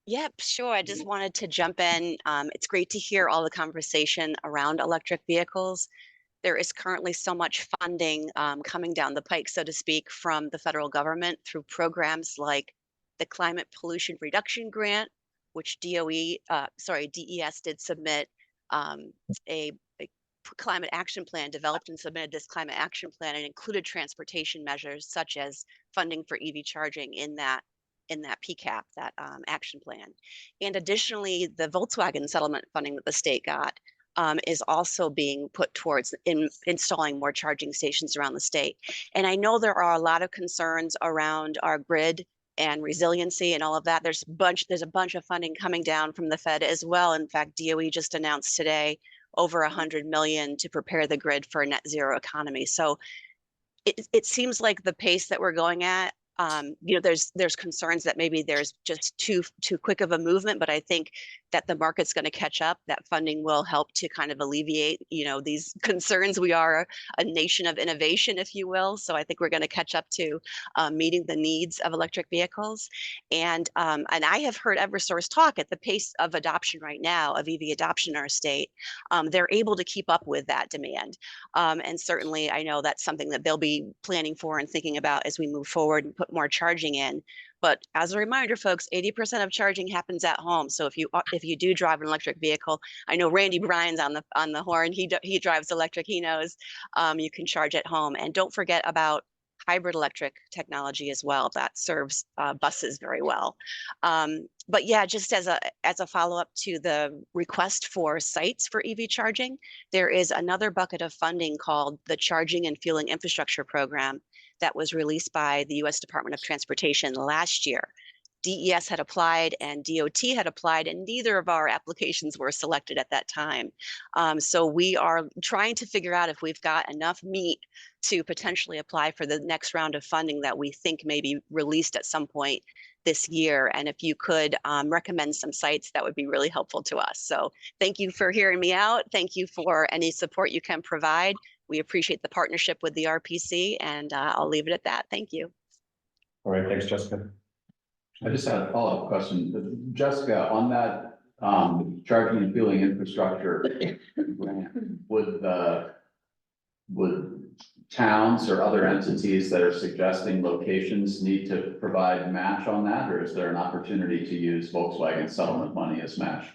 Yep, sure. I just wanted to jump in. It's great to hear all the conversation around electric vehicles. There is currently so much funding coming down the pike, so to speak, from the federal government through programs like the Climate Pollution Reduction Grant, which DES did submit a climate action plan, developed and submitted this climate action plan, and included transportation measures such as funding for EV charging in that PCAP, that action plan. And additionally, the Volkswagen settlement funding that the state got is also being put towards installing more charging stations around the state. And I know there are a lot of concerns around our grid and resiliency and all of that. There's a bunch of funding coming down from the Fed as well. In fact, DOE just announced today over 100 million to prepare the grid for a net zero economy. So it seems like the pace that we're going at, there's concerns that maybe there's just too quick of a movement, but I think that the market's going to catch up. That funding will help to kind of alleviate, these concerns. We are a nation of innovation, if you will. So I think we're going to catch up to meeting the needs of electric vehicles. And I have heard Eversource talk at the pace of adoption right now of EV adoption in our state. They're able to keep up with that demand. And certainly I know that's something that they'll be planning for and thinking about as we move forward and put more charging in. But as a reminder, folks, 80% of charging happens at home. So if you do drive an electric vehicle, I know Randy Bryan's on the horn. He drives electric. He knows you can charge at home. And don't forget about hybrid electric technology as well. That serves buses very well. But yeah, just as a follow-up to the request for sites for EV charging, there is another bucket of funding called the Charging and Fueling Infrastructure Program that was released by the U.S. Department of Transportation last year. DES had applied and DOT had applied, and neither of our applications were selected at that time. So we are trying to figure out if we've got enough meat to potentially apply for the next round of funding that we think may be released at some point this year. And if you could recommend some sites, that would be really helpful to us. So thank you for hearing me out. Thank you for any support you can provide. We appreciate the partnership with the RPC, and I'll leave it at that. Thank you. All right, thanks, Jessica. I just had a follow-up question. Jessica, on that charging and fueling infrastructure, would towns or other entities that are suggesting locations need to provide match on that, or is there an opportunity to use Volkswagen settlement money as match?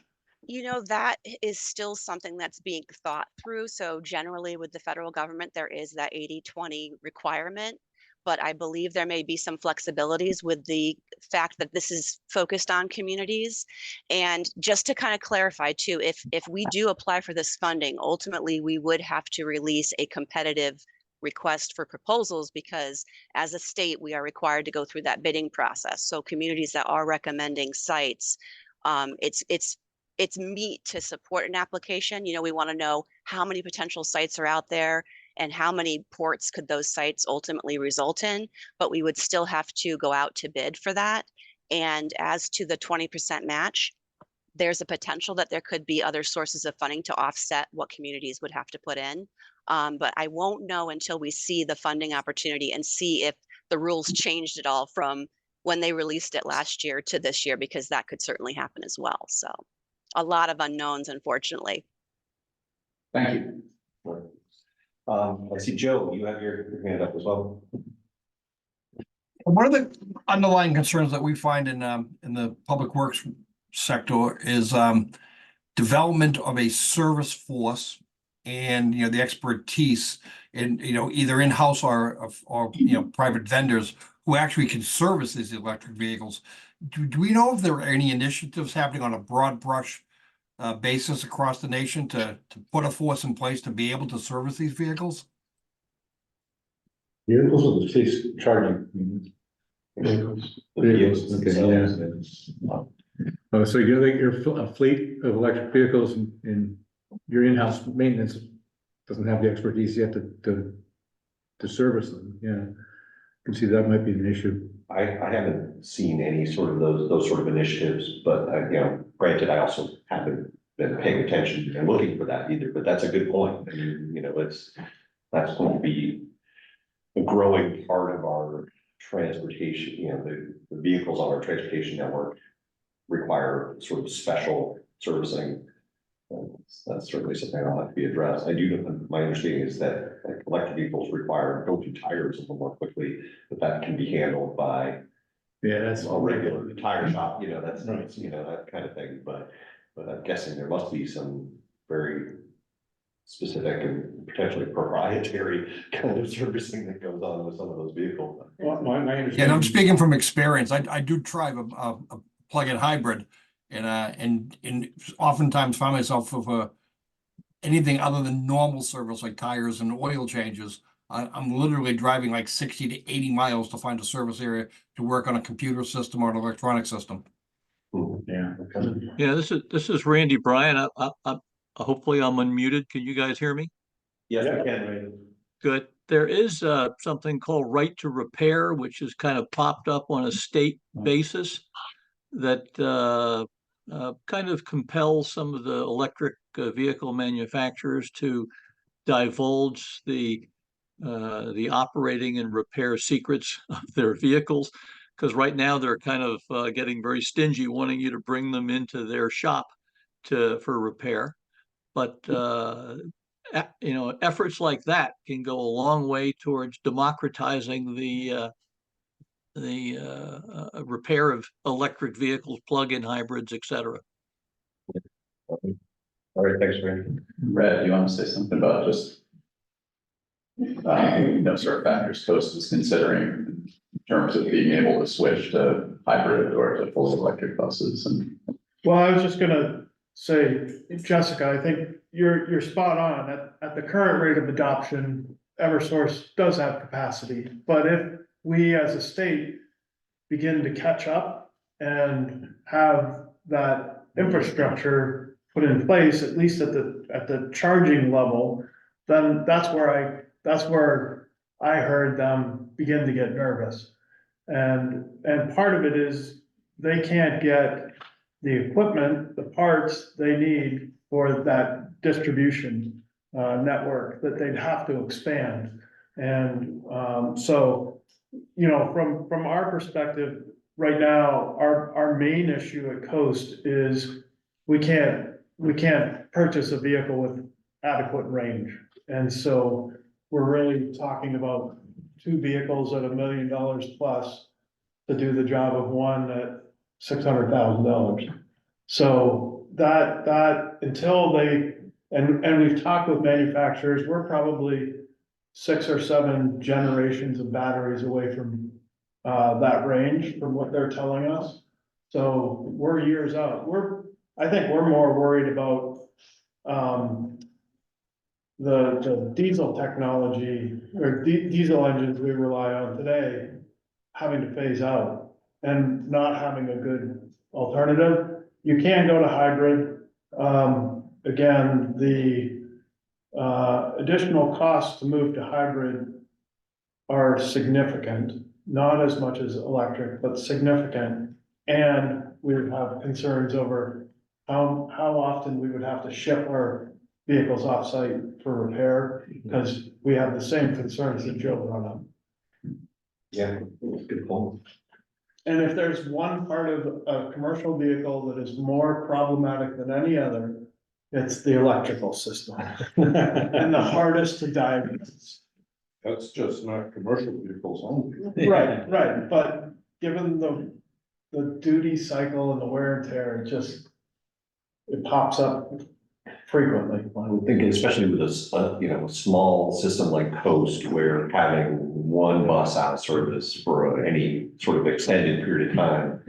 That is still something that's being thought through. So generally with the federal government, there is that 80-20 requirement, but I believe there may be some flexibilities with the fact that this is focused on communities. And just to kind of clarify too, if we do apply for this funding, ultimately we would have to release a competitive request for proposals, because as a state, we are required to go through that bidding process. So communities that are recommending sites, it's meat to support an application. We want to know how many potential sites are out there and how many ports could those sites ultimately result in, but we would still have to go out to bid for that. And as to the 20% match, there's a potential that there could be other sources of funding to offset what communities would have to put in. But I won't know until we see the funding opportunity and see if the rules changed at all from when they released it last year to this year, because that could certainly happen as well. So a lot of unknowns, unfortunately. Thank you. I see Joe, you have your hand up as well. One of the underlying concerns that we find in the public works sector is development of a service force and the expertise in either in-house or private vendors who actually can service these electric vehicles. Do we know if there are any initiatives happening on a broad brush basis across the nation to put a force in place to be able to service these vehicles? Vehicles or the police charging? Vehicles, okay, yeah. Oh, so you think your fleet of electric vehicles and your in-house maintenance doesn't have the expertise yet to service them? Yeah, I can see that might be an issue. I haven't seen any sort of those sort of initiatives, but granted, I also haven't been paying attention and looking for that either. But that's a good point. I mean, that's going to be a growing part of our transportation. The vehicles on our transportation network require sort of special servicing. That's certainly something that'll have to be addressed. My understanding is that electric vehicles require go-to tires a little more quickly, but that can be handled by that's a regular tire shop. That's nice, that kind of thing. But I'm guessing there must be some very specific and potentially proprietary kind of servicing that goes on with some of those vehicles. Well, my understanding. Yeah, and I'm speaking from experience. I do drive a plug-in hybrid, and oftentimes find myself with anything other than normal service like tires and oil changes, I'm literally driving like 60 to 80 miles to find a service area to work on a computer system or an electronic system. Yeah. Yeah, this is Randy Bryan. Hopefully I'm unmuted. Can you guys hear me? Yes, I can. Good. There is something called right to repair, which has kind of popped up on a state basis that kind of compels some of the electric vehicle manufacturers to divulge the operating and repair secrets of their vehicles. Because right now they're kind of getting very stingy, wanting you to bring them into their shop for repair. But efforts like that can go a long way towards democratizing the repair of electric vehicles, plug-in hybrids, etc. All right, thanks, Randy. Brad, do you want to say something about just sort of factors Coast is considering in terms of being able to switch to hybrid or to full electric buses? And Well, I was just gonna say, Jessica, I think you're spot on. At the current rate of adoption, Eversource does have capacity. But if we as a state begin to catch up and have that infrastructure put in place, at least at the charging level, then that's where I heard them begin to get nervous. And part of it is they can't get the equipment, the parts they need for that distribution network that they'd have to expand. And so, from our perspective, right now, our main issue at Coast is we can't purchase a vehicle with adequate range. And so we're really talking about 2 vehicles at $1 million plus to do the job of one at $600,000. So that until they, and we've talked with manufacturers, we're probably 6 or 7 generations of batteries away from that range from what they're telling us. So we're years out. I think we're more worried about the diesel technology or diesel engines we rely on today having to phase out and not having a good alternative. You can go to hybrid. Again, the additional costs to move to hybrid are significant, not as much as electric, but significant. And we would have concerns over how often we would have to ship our vehicles off-site for repair, because we have the same concerns that Joe brought up. Yeah, good point. And if there's one part of a commercial vehicle that is more problematic than any other, it's the electrical system. And the hardest to diagnose. That's just not commercial vehicles only. Right, but given the duty cycle and the wear and tear, it pops up frequently. I would think, especially with a small system like Coast, where having one bus out of service for any sort of extended period of time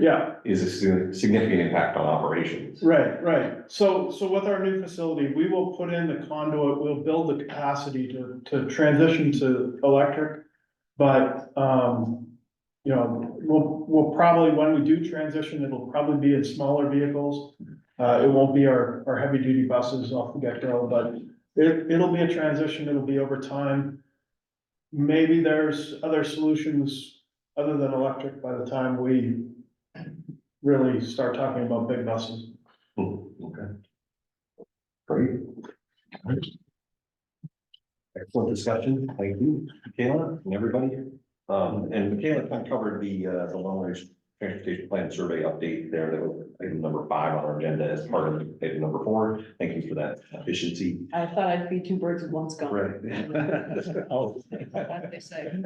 is a significant impact on operations. Right. So with our new facility, we will put in the conduit, we'll build the capacity to transition to electric. But, we'll probably, when we do transition, it'll probably be in smaller vehicles. It won't be our heavy duty buses off the get-go, but it'll be a transition, it'll be over time. Maybe there's other solutions other than electric by the time we really start talking about big buses. Okay. Great. Excellent discussion. Thank you, Michaela, and everybody. And Michaela kind of covered the long-range transportation plan survey update there. That was item number 5 on our agenda as part of item number 4. Thank you for that efficiency. I thought I'd be 2 birds with one stone. Right. Oh. What they say.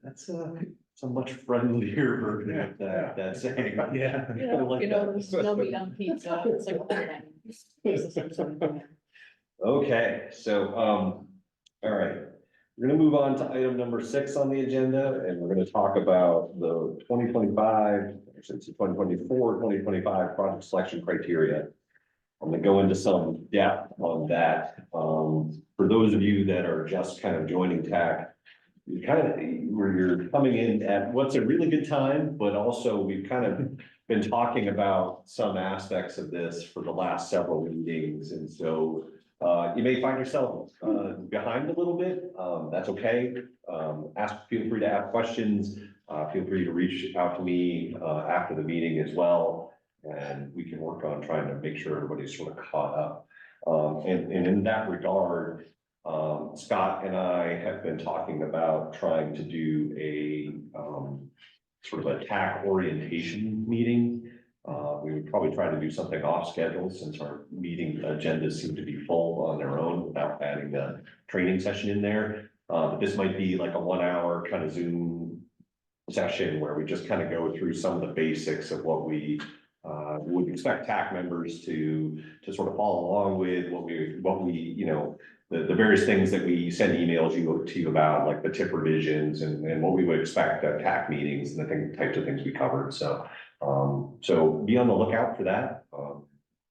That's a much friendlier version of that saying. Yeah. There's no meat on pizza. It's like, okay, so, all right. We're gonna move on to item number 6 on the agenda, and we're gonna talk about the 2025, actually it's 2024, 2025 project selection criteria. I'm gonna go into some depth on that. For those of you that are just kind of joining TAC, you kind of, where you're coming in at what's a really good time, but also we've kind of been talking about some aspects of this for the last several meetings. And so you may find yourself behind a little bit. That's okay. Feel free to ask questions. Feel free to reach out to me after the meeting as well. And we can work on trying to make sure everybody's sort of caught up. And in that regard, Scott and I have been talking about trying to do a sort of a TAC orientation meeting. We would probably try to do something off schedule since our meeting agendas seem to be full on their own without adding a training session in there. But this might be like a 1 hour kind of Zoom session where we just kind of go through some of the basics of what we would expect TAC members to sort of follow along with, what we you know, the various things that we send emails to you about, like the tip revisions and what we would expect at TAC meetings and the types of things we covered. So so be on the lookout for that.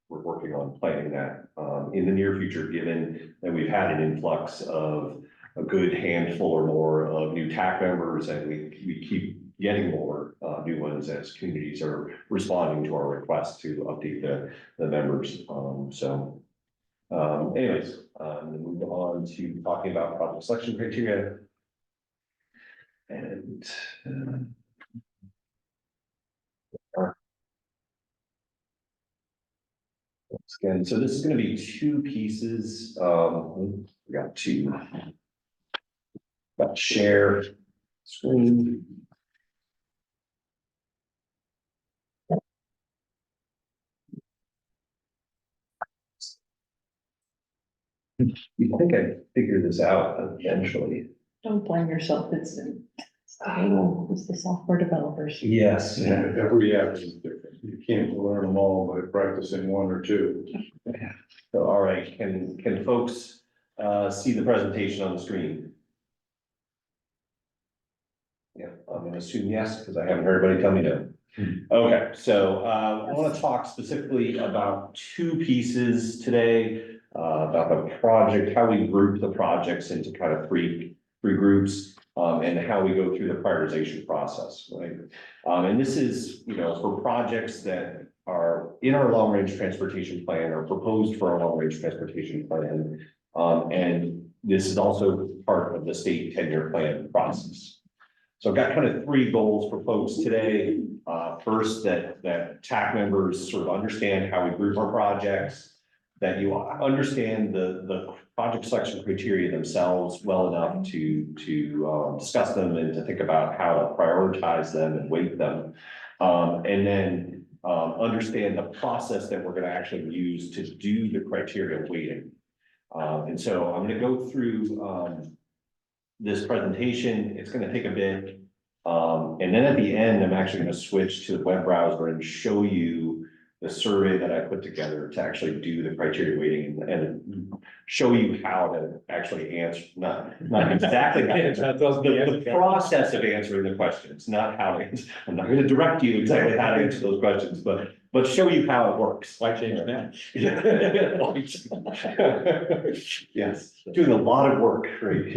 We're working on planning that in the near future, given that we've had an influx of a good handful or more of new TAC members, and we keep getting more new ones as communities are responding to our request to update the members. Anyways, move on to talking about project selection criteria. And again, so this is going to be two pieces. We got share screen. You think I'd figure this out eventually. Don't blame yourself. It's the software developers. Yes. Yeah, every app is different. You can't learn them all by practicing one or two. So, all right, can folks see the presentation on the screen? Yeah, I'm gonna assume yes, because I haven't heard anybody tell me no. Okay, so I want to talk specifically about two pieces today, about the project, how we group the projects into kind of three groups, and how we go through the prioritization process, right? And this is, you know, for projects that are in our long-range transportation plan or proposed for our long-range transportation plan. And this is also part of the state 10-year plan process. So I've got kind of three goals for folks today. First, that TAC members sort of understand how we group our projects, that you understand the project selection criteria themselves well enough to discuss them and to think about how to prioritize them and weight them. And then understand the process that we're going to actually use to do the criteria weighting. And so I'm going to go through this presentation. It's going to take a bit. And then at the end, I'm actually going to switch to the web browser and show you the survey that I put together to actually do the criteria weighting and show you how to actually answer, not exactly the process of answering the questions, not how to answer. I'm not going to direct you exactly how to answer those questions, but show you how it works. Why change that? Yes, doing a lot of work, right?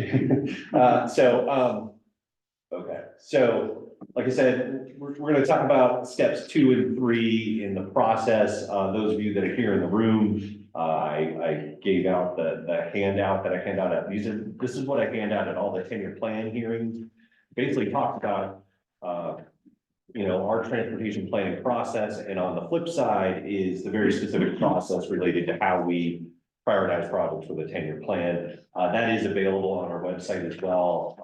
Okay, so like I said, we're going to talk about steps 2 and 3 in the process. Those of you that are here in the room, I gave out the handout that I hand out at this is what I hand out at all the 10-year plan hearings. Basically talks about you know, our transportation planning process, and on the flip side is the very specific process related to how we prioritize projects with a 10-year plan. That is available on our website as well.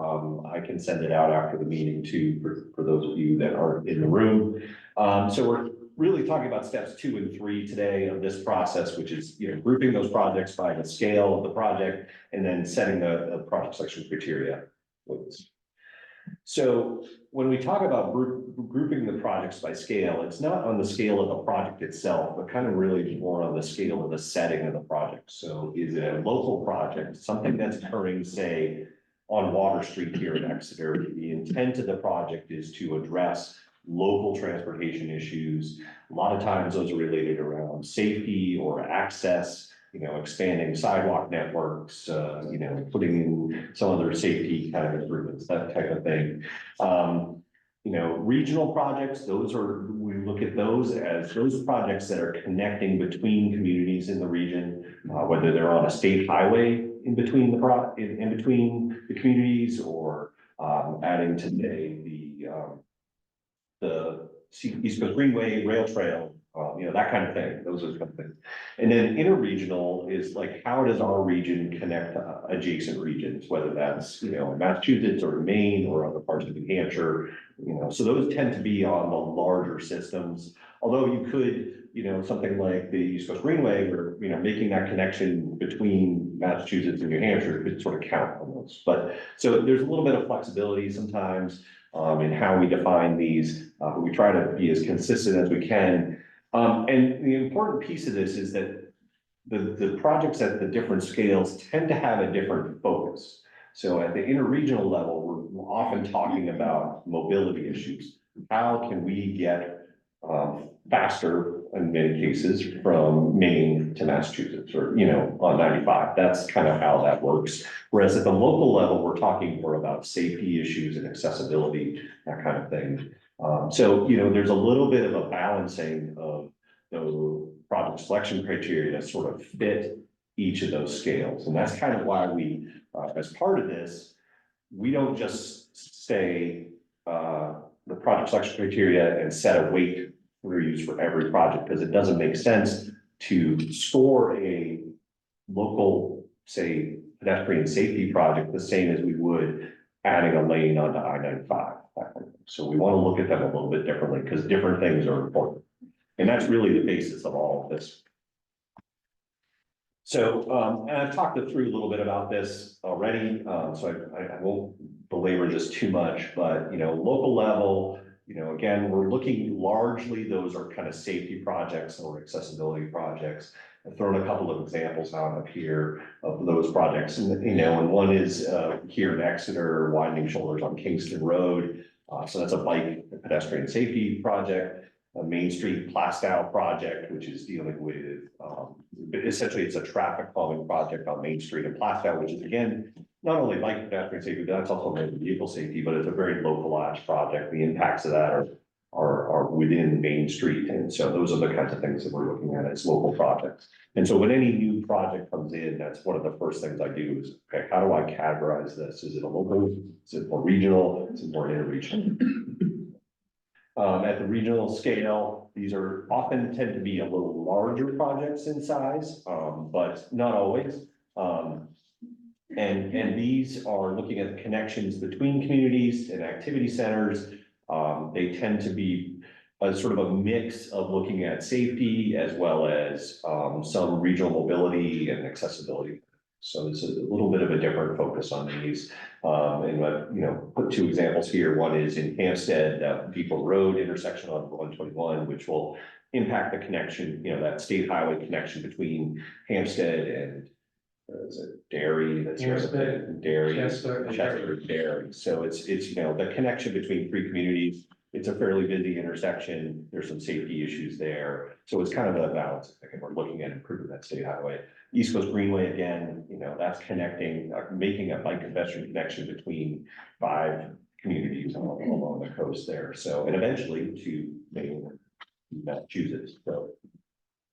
I can send it out after the meeting too, for those of you that aren't in the room. So we're really talking about steps 2 and 3 today of this process, which is, you know, grouping those projects by the scale of the project and then setting the project selection criteria. So when we talk about grouping the projects by scale, it's not on the scale of the project itself, but kind of really more on the scale of the setting of the project. So is it a local project, something that's occurring, say, on Water Street here in Exeter? The intent of the project is to address local transportation issues. A lot of times those are related around safety or access, expanding sidewalk networks, putting in some other safety kind of improvements, that type of thing. Regional projects, we look at those as those projects that are connecting between communities in the region, whether they're on a state highway in between the communities, or adding today the East Coast Greenway, rail trail, that kind of thing. Those are the kind of things. And then interregional is like, how does our region connect to adjacent regions, whether that's, Massachusetts or Maine or other parts of New Hampshire, so those tend to be on the larger systems. Although you could, something like the East Coast Greenway, where, making that connection between Massachusetts and New Hampshire could sort of count on those. But so there's a little bit of flexibility sometimes in how we define these, but we try to be as consistent as we can. And the important piece of this is that the projects at the different scales tend to have a different focus. So at the interregional level, we're often talking about mobility issues. How can we get faster, in many cases, from Maine to Massachusetts, or, on 95? That's kind of how that works. Whereas at the local level, we're talking more about safety issues and accessibility, that kind of thing. So, there's a little bit of a balancing of the project selection criteria that sort of fit each of those scales. And that's kind of why we, as part of this, we don't just say the project selection criteria and set a weight we're used for every project, because it doesn't make sense to score a local, say, pedestrian safety project the same as we would adding a lane onto I-95. So we want to look at them a little bit differently, because different things are important. And that's really the basis of all of this. So, and I've talked through a little bit about this already, so I won't belabor this too much, but, local level, again, we're looking largely, those are kind of safety projects or accessibility projects. I've thrown a couple of examples out up here of those projects, and, and one is here in Exeter, widening shoulders on Kingston Road. So that's a bike pedestrian safety project. A Main Street Plastow project, which is dealing with, essentially it's a traffic calming project on Main Street in Plastow, which is, again, not only bike pedestrian safety, but that's also motor vehicle safety, but it's a very localized project. The impacts of that are within Main Street. And so those are the kinds of things that we're looking at as local projects. And so when any new project comes in, that's one of the first things I do is, okay, how do I categorize this? Is it a local? Is it more regional? Is it more interregional? At the regional scale, these are often tend to be a little larger projects in size, but not always. And these are looking at the connections between communities and activity centers. They tend to be a sort of a mix of looking at safety as well as some regional mobility and accessibility. So it's a little bit of a different focus on these. And I've, put two examples here. One is in Hampstead, Depot Road intersection on 121, which will impact the connection, that state highway connection between Hampstead and is it Derry? That's Derry, Chester, Derry. So it's the connection between three communities. It's a fairly busy intersection. There's some safety issues there. So it's kind of a balance. I think we're looking at improving that state highway. East Coast Greenway, again, that's connecting, making a bike pedestrian connection between 5 communities along the coast there. So, and eventually to Maine, Massachusetts. So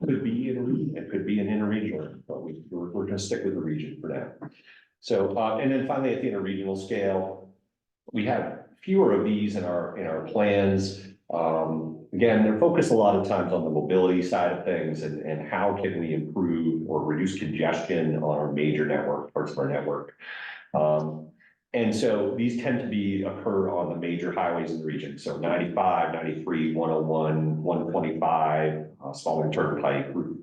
could be in a region, it could be an interregional, but we're going to stick with the region for now. So, and then finally at the interregional scale, we have fewer of these in our plans. Again, they're focused a lot of times on the mobility side of things and how can we improve or reduce congestion on our major network, parts of our network. And so these tend to occur on the major highways in the region. So 95, 93, 101, 125, Spalding Turnpike, Route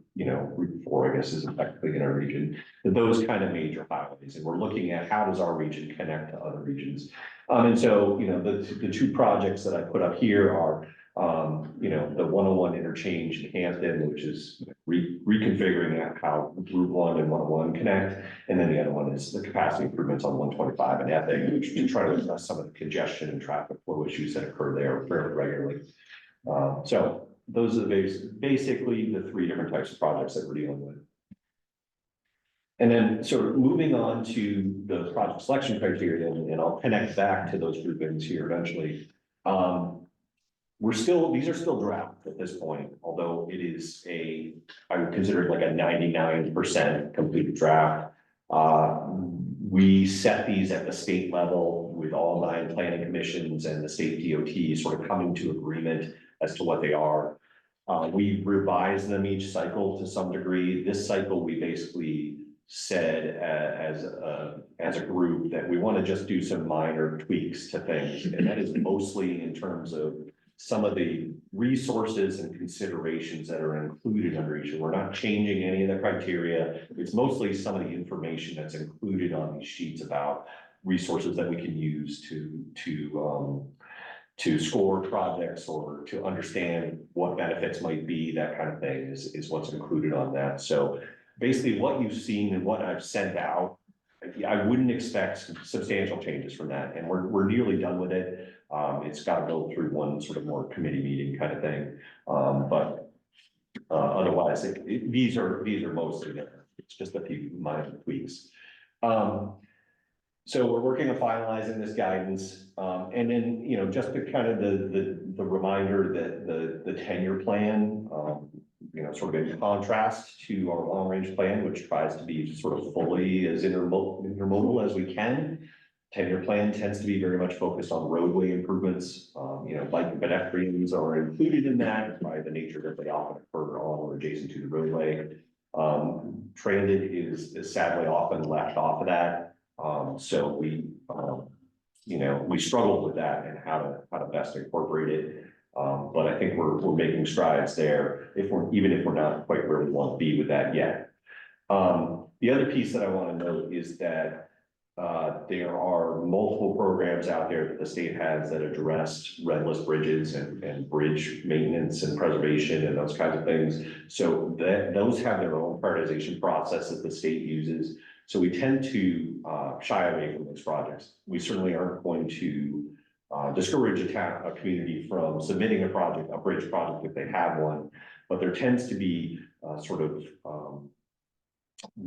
4, I guess, is effectively in our region. Those kind of major highways. And we're looking at how does our region connect to other regions. And so, the two projects that I put up here are You know, the 101 interchange in Hampton, which is reconfiguring how Route 1 and 101 connect. And then the other one is the capacity improvements on 125 and Epping, which to try to address some of the congestion and traffic flow issues that occur there fairly regularly. So those are basically the three different types of projects that we're dealing with. And then sort of moving on to the project selection criteria, and I'll connect back to those groupings here eventually. These are still draft at this point, although it is I would consider it like a 99% complete draft. We set these at the state level with all 9 planning commissions and the state DOT sort of coming to agreement as to what they are. We revise them each cycle to some degree. This cycle, we basically said as a group that we want to just do some minor tweaks to things, and that is mostly in terms of some of the resources and considerations that are included under each. We're not changing any of the criteria. It's mostly some of the information that's included on these sheets about resources that we can use to score projects or to understand what benefits might be. That kind of thing is what's included on that. So basically what you've seen and what I've sent out, I wouldn't expect substantial changes from that. And we're nearly done with it. It's got to go through one sort of more committee meeting kind of thing. But otherwise, these are mostly there. It's just a few minor tweaks. So we're working on finalizing this guidance. And then, you know, just to kind of the reminder that the 10-year plan, you know, sort of in contrast to our long-range plan, which tries to be sort of fully as intermodal as we can. 10-year plan tends to be very much focused on roadway improvements. You know, bike and pedestrians are included in that by the nature that they often occur on or adjacent to the roadway. Transit is sadly often left off of that. So we, you know, we struggled with that and how to best incorporate it. But I think we're making strides there, even if we're not quite where we want to be with that yet. The other piece that I want to note is that there are multiple programs out there that the state has that address red list bridges and bridge maintenance and preservation and those kinds of things. So those have their own prioritization process that the state uses. So we tend to shy away from those projects. We certainly aren't going to discourage a community from submitting a bridge project if they have one, but there tends to be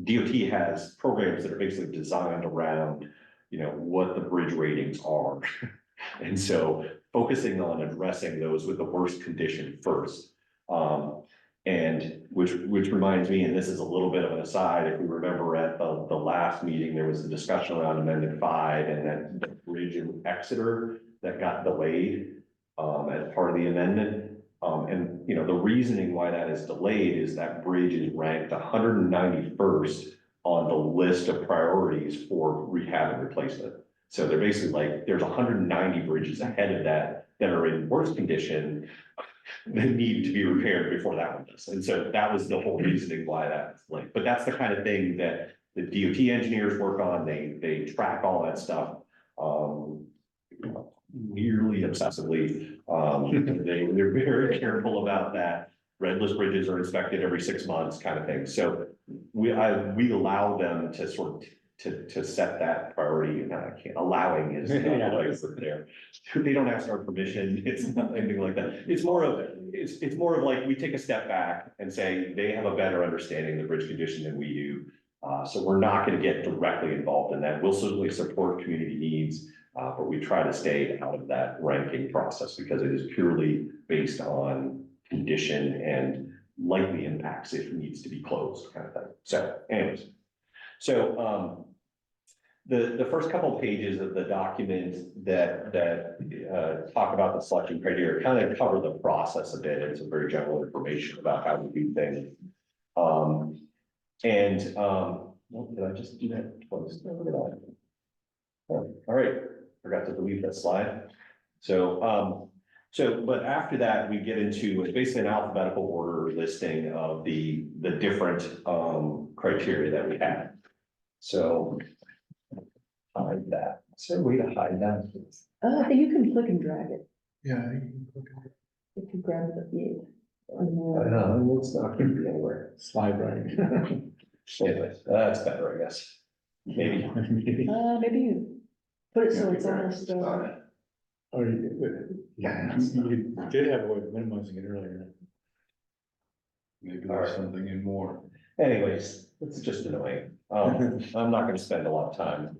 DOT has programs that are basically designed around, you know, what the bridge ratings are. And so focusing on addressing those with the worst condition first. And which reminds me, and this is a little bit of an aside, if we remember at the last meeting, there was a discussion around Amendment 5 and that the bridge in Exeter that got delayed as part of the amendment. And you know, the reasoning why that is delayed is that bridge is ranked 191st on the list of priorities for rehab and replacement. So they're basically like, there's 190 bridges ahead of that are in worse condition that need to be repaired before that one does. And so that was the whole reasoning why that was late. But that's the kind of thing that the DOT engineers work on. They track all that stuff nearly obsessively. They're very careful about that. Red list bridges are inspected every 6 months kind of thing. So we allow them to sort of to set that priority. Allowing is not the right word there. They don't ask our permission. It's not anything like that. It's more of like we take a step back and say they have a better understanding of the bridge condition than we do. So we're not going to get directly involved in that. We'll certainly support community needs, but we try to stay out of that ranking process because it is purely based on condition and likely impacts if it needs to be closed kind of thing. So anyways, so the first couple of pages of the document that talk about the selection criteria kind of cover the process a bit and some very general information about how we do things. Well, did I just do that twice? No, look at that. Oh, all right, forgot to delete that slide. So, but after that, we get into it's basically an alphabetical order listing of the different criteria that we have. So hide that. Is there a way to hide that? You can click and drag it. Yeah. You can click on it. If you grab the. I know, it's not gonna be anywhere. Slide right. Anyways, that's better, I guess. Maybe. Maybe you put it so it's almost, Oh, you did have a way of minimizing it earlier. Maybe there's something in more. Anyways, it's just annoying. I'm not gonna spend a lot of time,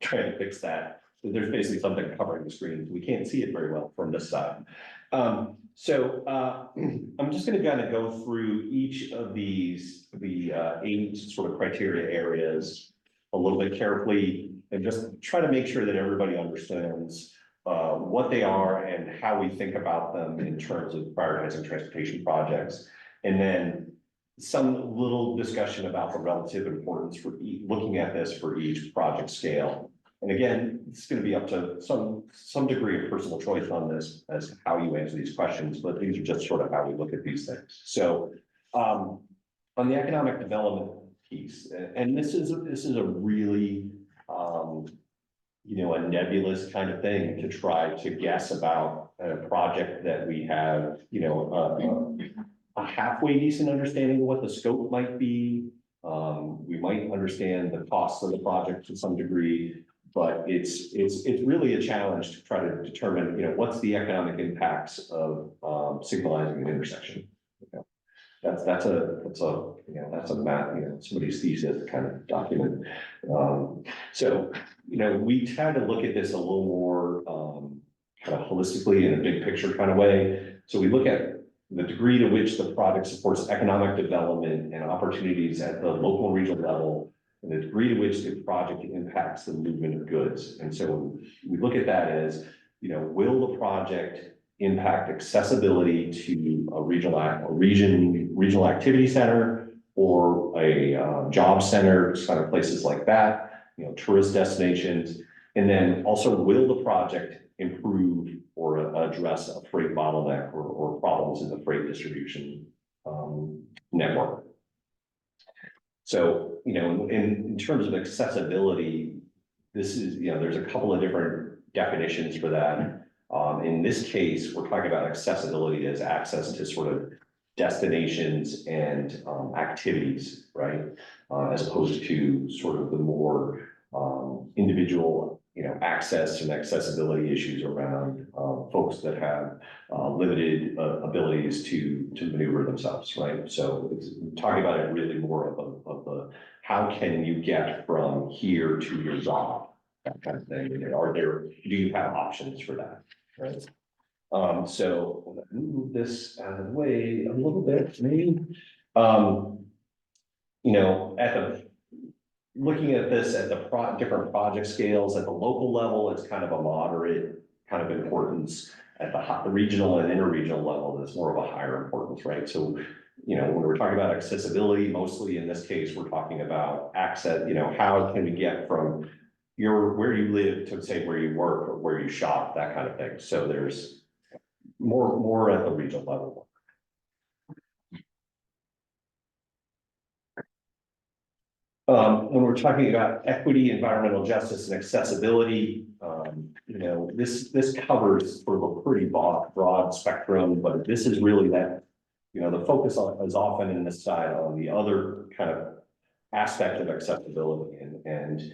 trying to fix that. There's basically something covering the screen. We can't see it very well from this side. I'm just gonna kind of go through each of these, the 8 sort of criteria areas a little bit carefully and just try to make sure that everybody understands what they are and how we think about them in terms of prioritizing transportation projects. And then some little discussion about the relative importance for looking at this for each project scale. And again, it's going to be up to some degree of personal choice on this as to how you answer these questions, but these are just sort of how we look at these things. So on the economic development piece, and this is a really a nebulous kind of thing to try to guess about a project that we have, a halfway decent understanding of what the scope might be. We might understand the costs of the project to some degree, but it's really a challenge to try to determine, what's the economic impacts of signalizing an intersection. That's a math, somebody's thesis kind of document. So, we tend to look at this a little more kind of holistically in a big picture kind of way. So we look at the degree to which the project supports economic development and opportunities at the local and regional level, and the degree to which the project impacts the movement of goods. And so we look at that as, will the project impact accessibility to a regional activity center or a job center, kind of places like that, tourist destinations. And then also, will the project improve or address a freight bottleneck or problems in the freight distribution network? So, in terms of accessibility, this is, there's a couple of different definitions for that. In this case, we're talking about accessibility as access to sort of destinations and activities, right? As opposed to sort of the more individual, access and accessibility issues around folks that have limited abilities to maneuver themselves, right? So it's talking about it really more of the how can you get from here to your job, that kind of thing. Do you have options for that, right? So I'm gonna move this out of the way a little bit, maybe. Looking at this at the different project scales, at the local level, it's kind of a moderate kind of importance. At the regional and interregional level, it's more of a higher importance, right? So, when we're talking about accessibility, mostly in this case, we're talking about access, how can we get from where you live to say where you work or where you shop, that kind of thing. So there's more at the regional level. When we're talking about equity, environmental justice, and accessibility, this covers sort of a pretty broad spectrum, but this is really that, the focus is often in this side on the other kind of aspect of accessibility and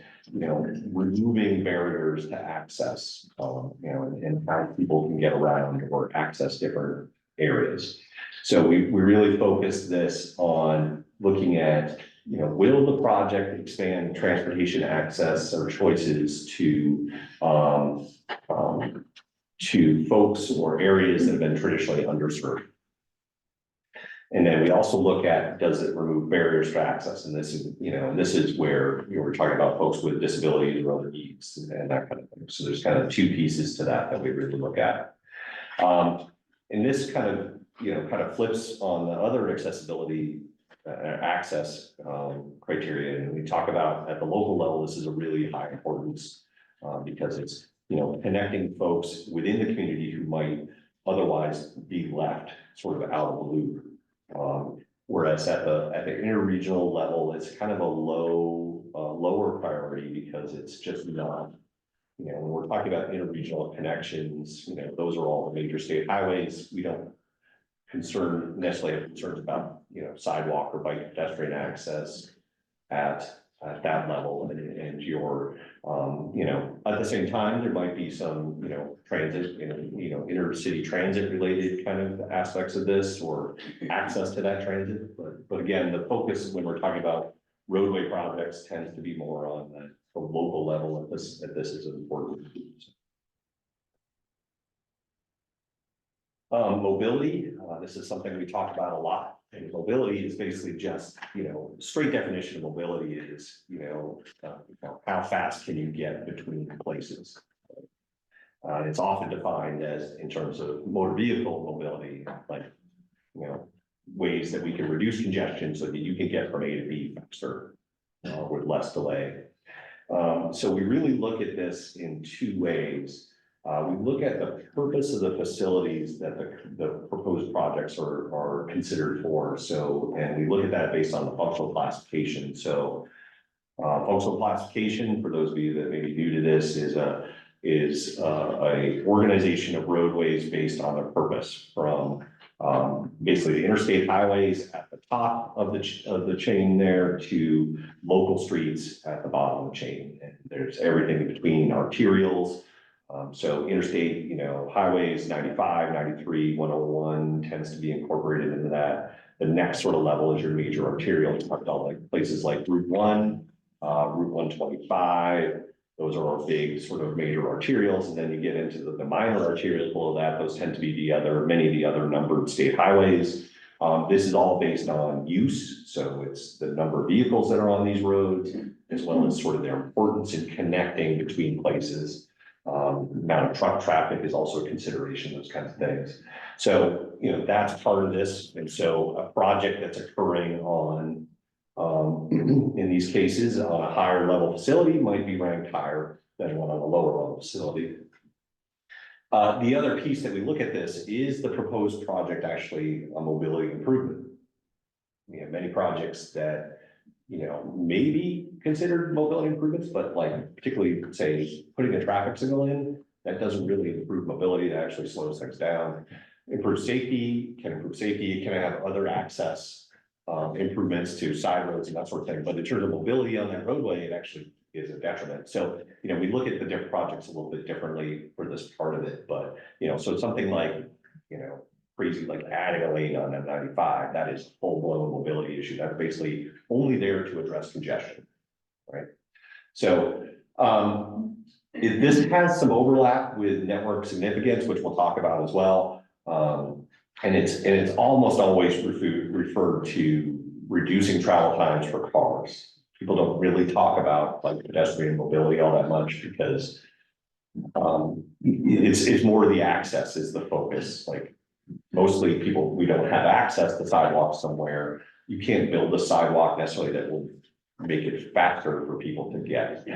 removing barriers to access, and how people can get around or access different areas. So we really focus this on looking at, will the project expand transportation access or choices to folks or areas that have been traditionally underserved? And then we also look at, does it remove barriers to access? And this is where we're talking about folks with disabilities or other needs and that kind of thing. So there's kind of two pieces to that we really look at. And this kind of flips on the other accessibility access criteria. And we talk about at the local level, this is a really high importance because it's, connecting folks within the community who might otherwise be left sort of out of the loop. Whereas at the interregional level, it's kind of a lower priority because it's just not you know, when we're talking about interregional connections, you know, those are all the major state highways. We don't necessarily have concerns about, you know, sidewalk or bike pedestrian access at that level, and your, you know, at the same time, there might be some, you know, transit, you know, intercity transit related kind of aspects of this, or access to that transit. But again, the focus when we're talking about roadway projects tends to be more on the local level, if this is important. Mobility, this is something we talk about a lot. And mobility is basically just, you know, straight definition of mobility is, you know, how fast can you get between places? It's often defined as in terms of motor vehicle mobility, like, you know, ways that we can reduce congestion so that you can get from A to B faster with less delay. So we really look at this in two ways. We look at the purpose of the facilities that the proposed projects are considered for. So, and we look at that based on the functional classification. So, functional classification, for those of you that may be new to this, is a organization of roadways based on their purpose, from basically the interstate highways at the top of the chain there to local streets at the bottom of the chain. And there's everything in between, arterials. So interstate, you know, highways, 95, 93, 101 tends to be incorporated into that. The next sort of level is your major arterial. Talk about like places like Route 1, Route 125. Those are our big sort of major arterials. And then you get into the minor arterials below that. Those tend to be many of the other numbered state highways. This is all based on use. So it's the number of vehicles that are on these roads, as well as sort of their importance in connecting between places. Amount of truck traffic is also a consideration, those kinds of things. So, you know, that's part of this. And so a project that's occurring on, in these cases, on a higher level facility might be ranked higher than one on a lower level facility. The other piece that we look at this is the proposed project actually a mobility improvement. We have many projects that, you know, maybe considered mobility improvements, but like particularly say putting a traffic signal in, that doesn't really improve mobility, that actually slows things down. Improve safety, it can have other access improvements to side roads and that sort of thing. But in terms of mobility on that roadway, it actually is a detriment. So, you know, we look at the different projects a little bit differently for this part of it, but, you know, so something like, you know, crazy, like adding a lane on M95, that is full blown mobility issue. That's basically only there to address congestion, right? So this has some overlap with network significance, which we'll talk about as well. And it's almost always referred to reducing travel times for cars. People don't really talk about like pedestrian mobility all that much because it's more the access is the focus. Like mostly we don't have access to sidewalks somewhere. You can't build a sidewalk necessarily that will make it faster for people to get.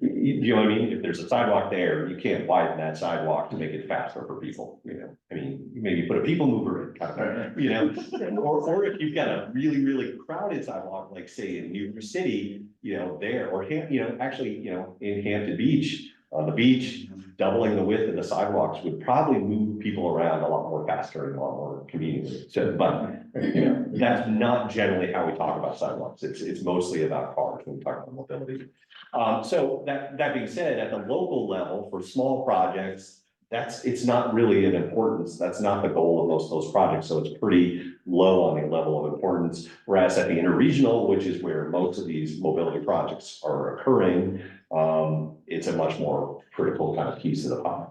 You know what I mean? If there's a sidewalk there, you can't widen that sidewalk to make it faster for people, you know? I mean, maybe put a people mover in, kind of, you know? Or if you've got a really, really crowded sidewalk, like say in New York City, you know, there, or, you know, actually, you know, in Hampton Beach, on the beach, doubling the width of the sidewalks would probably move people around a lot more faster and a lot more conveniently. So, but, you know, that's not generally how we talk about sidewalks. It's mostly about cars when we talk about mobility. So that being said, at the local level for small projects, it's not really an importance. That's not the goal of most of those projects. So it's pretty low on the level of importance. Whereas at the interregional, which is where most of these mobility projects are occurring, it's a much more critical kind of piece of the pie.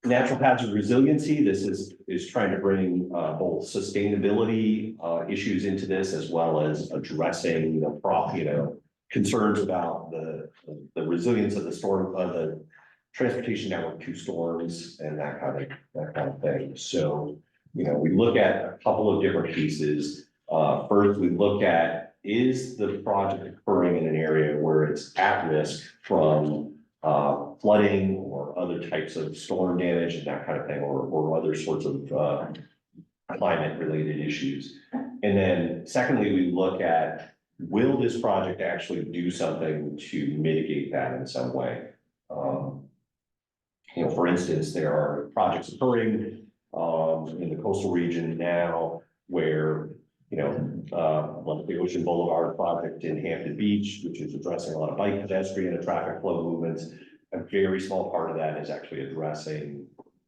Natural hazard resiliency, this is trying to bring both sustainability issues into this, as well as addressing the concerns about the resilience of the storm, the transportation network to storms and that kind of thing. So, you know, we look at a couple of different pieces. First, we look at, is the project occurring in an area where it's at risk from flooding or other types of storm damage and that kind of thing, or other sorts of climate related issues. And then secondly, we look at will this project actually do something to mitigate that in some way? You know, for instance, there are projects occurring in the coastal region now where, you know, like the Ocean Boulevard project in Hampton Beach, which is addressing a lot of bike, pedestrian, and traffic flow movements. A very small part of that is actually addressing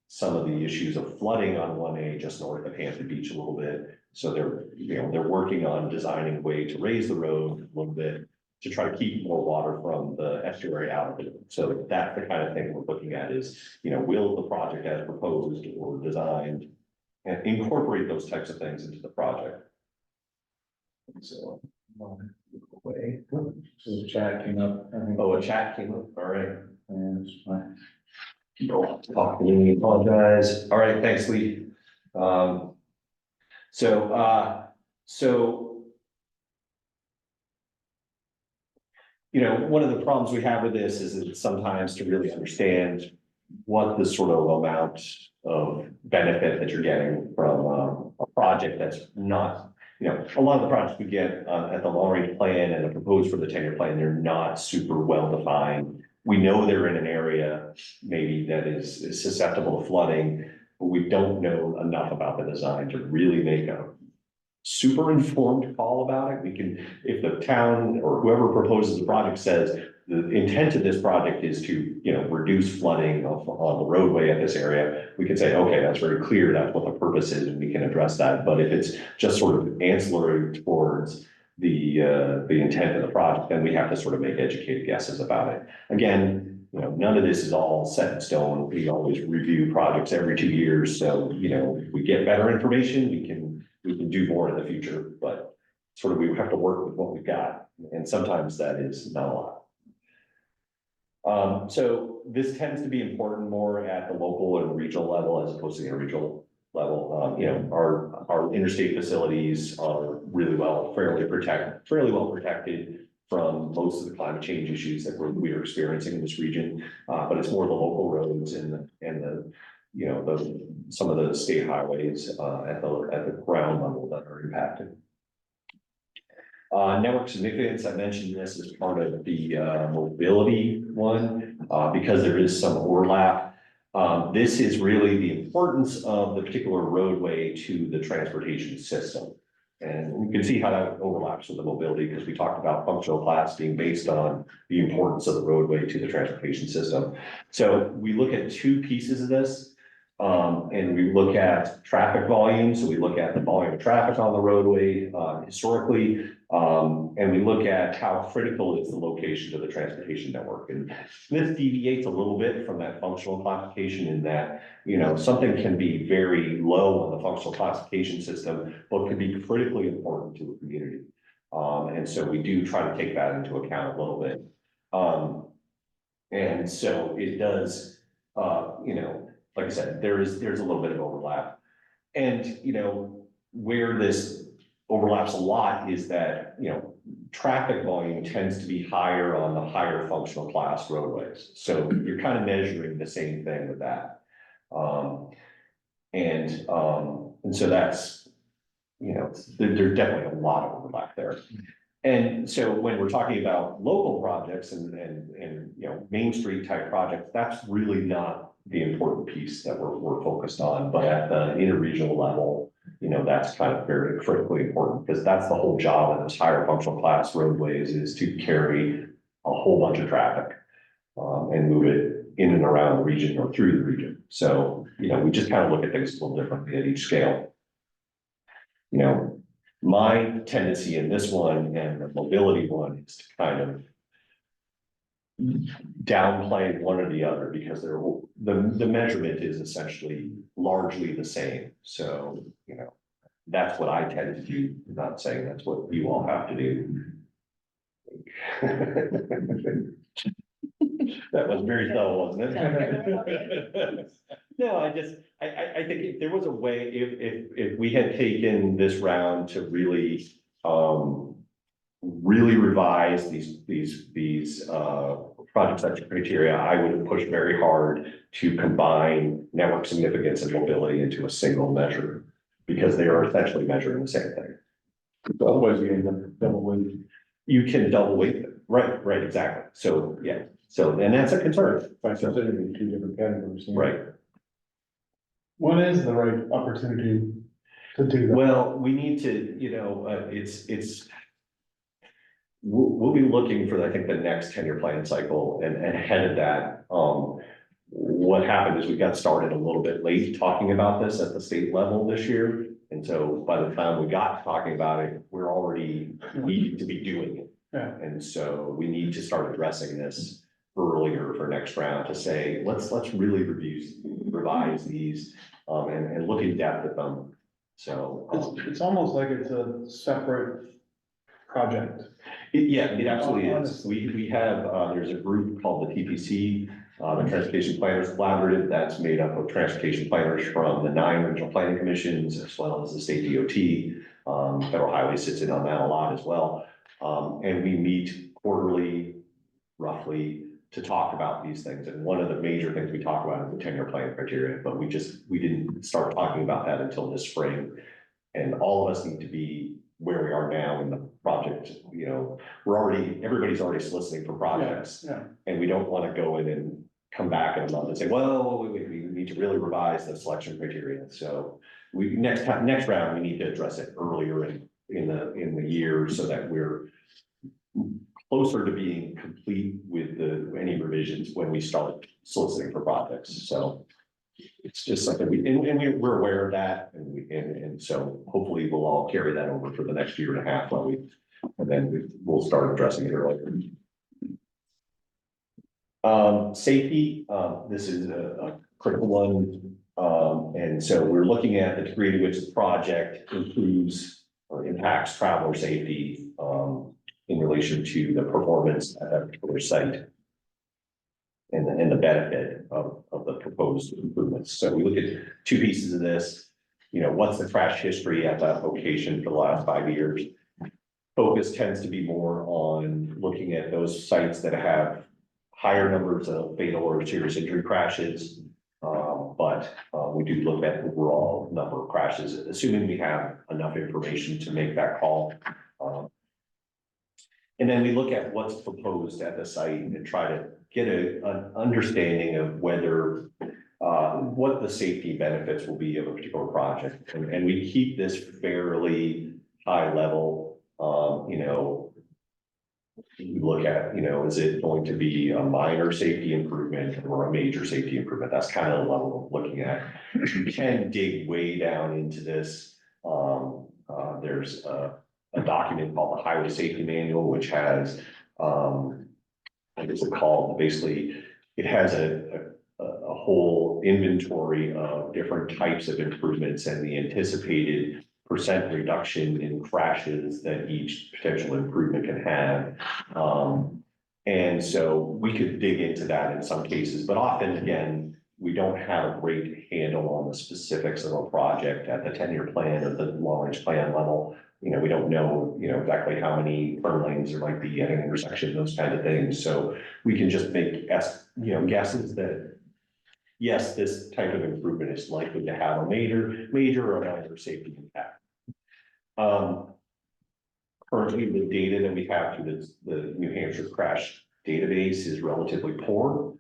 some of the issues of flooding on 1A just north of Hampton Beach a little bit. So they're working on designing a way to raise the road a little bit to try to keep more water from the estuary out of it. So that's the kind of thing we're looking at is, you know, will the project as proposed or designed and incorporate those types of things into the project? So, Way. So the chat came up. I think. oh, a chat came up, all right. And it's fine. Apologize. All right, thanks, Lee. You know, one of the problems we have with this is that sometimes to really understand what the sort of amount of benefit that you're getting from a project that's not, you know, a lot of the projects we get at the long range plan and the proposed for the 10-year plan, they're not super well defined. We know they're in an area maybe that is susceptible to flooding, but we don't know enough about the design to really make a super informed call about it. We can, if the town or whoever proposes the project says the intent of this project is to, you know, reduce flooding on the roadway at this area, we can say, okay, that's very clear, that's what the purpose is, and we can address that. But if it's just sort of ancillary towards the intent of the project, then we have to sort of make educated guesses about it. Again, you know, none of this is all set in stone. We always review projects every 2 years, so, you know, if we get better information, we can do more in the future, but sort of we have to work with what we've got, and sometimes that is not a lot. So this tends to be important more at the local and regional level as opposed to the regional level. You know, our interstate facilities are really fairly well protected from most of the climate change issues that we are experiencing in this region. But it's more the local roads and the you know, some of the state highways at the ground level that are impacted. Network significance, I mentioned this as part of the mobility one, because there is some overlap. This is really the importance of the particular roadway to the transportation system. And you can see how that overlaps with the mobility, because we talked about functional class being based on the importance of the roadway to the transportation system. So we look at two pieces of this. And we look at traffic volume, so we look at the volume of traffic on the roadway historically, and we look at how critical is the location to the transportation network. And this deviates a little bit from that functional classification in that, you know, something can be very low on the functional classification system, but could be critically important to the community. And so we do try to take that into account a little bit. And so it does, you know, like I said, there's a little bit of overlap. And, you know, where this overlaps a lot is that, you know, traffic volume tends to be higher on the higher functional class roadways. So you're kind of measuring the same thing with that. And so that's, you know, there's definitely a lot of overlap there. And so when we're talking about local projects and you know, Main Street type projects, that's really not the important piece that we're focused on. But at the interregional level, you know, that's kind of very critically important, because that's the whole job of those higher functional class roadways, is to carry a whole bunch of traffic and move it in and around the region or through the region. So, you know, we just kind of look at things a little differently at each scale. You know, my tendency in this one and the mobility one is to kind of downplay one or the other, because the measurement is essentially largely the same. So, you know, that's what I tend to do. I'm not saying that's what you all have to do. That was very subtle, wasn't it? No, I think if there was a way, if we had taken this round to really revise these project selection criteria, I would have pushed very hard to combine network significance and mobility into a single measure, because they are essentially measuring the same thing. Otherwise, you end up double weighted. you can double weight them. Right, exactly. So, yeah, so, and that's a concern. By considering two different categories. Right. When is the right opportunity to do that? Well, we need to, we'll be looking for, I think, the next 10-year plan cycle and ahead of that. What happened is we got started a little bit late talking about this at the state level this year. And so by the time we got talking about it, we're already needing to be doing it. Yeah. And so we need to start addressing this earlier for next round to say, let's really revise these and look in depth at them. So It's almost like it's a separate project. it absolutely is. We have, there's a group called the TPC, the Transportation Planners Collaborative, that's made up of transportation planners from the 9 regional planning commissions, as well as the state DOT. Federal Highway sits in on that a lot as well. And we meet quarterly, roughly, to talk about these things. And one of the major things we talk about is the 10-year plan criteria, but we didn't start talking about that until this spring. And all of us need to be where we are now in the project. Everybody's already soliciting for projects. Yeah. And we don't want to go in and come back in a month and say, well, wait, we need to really revise the selection criteria. So next round, we need to address it earlier in the year so that we're closer to being complete with any revisions when we start soliciting for projects. So it's just something we're aware of that, and so hopefully we'll all carry that over for the next year and a half and then we'll start addressing it earlier. Safety, this is a critical one. And so we're looking at the degree to which the project improves or impacts traveler safety in relation to the performance at that particular site and the benefit of the proposed improvements. So we look at two pieces of this. What's the crash history at that location for the last 5 years? Focus tends to be more on looking at those sites that have higher numbers of fatal or serious injury crashes. But we do look at overall number of crashes, assuming we have enough information to make that call. And then we look at what's proposed at the site and try to get an understanding of whether what the safety benefits will be of a particular project. And we keep this fairly high level. We look at, is it going to be a minor safety improvement or a major safety improvement? That's kind of the level of looking at. You can dig way down into this. There's a document called the Highway Safety Manual, which has, what is it called? Basically, it has a whole inventory of different types of improvements and the anticipated % reduction in crashes that each potential improvement can have. And so we could dig into that in some cases, but often, again, we don't have a great handle on the specifics of a project at the 10-year plan or the long-range plan level. We don't know, exactly how many turn lanes there might be at an intersection, those kind of things. So we can just make guesses that, yes, this type of improvement is likely to have a major or minor safety impact. Currently, the data that we have through the New Hampshire crash database is relatively poor.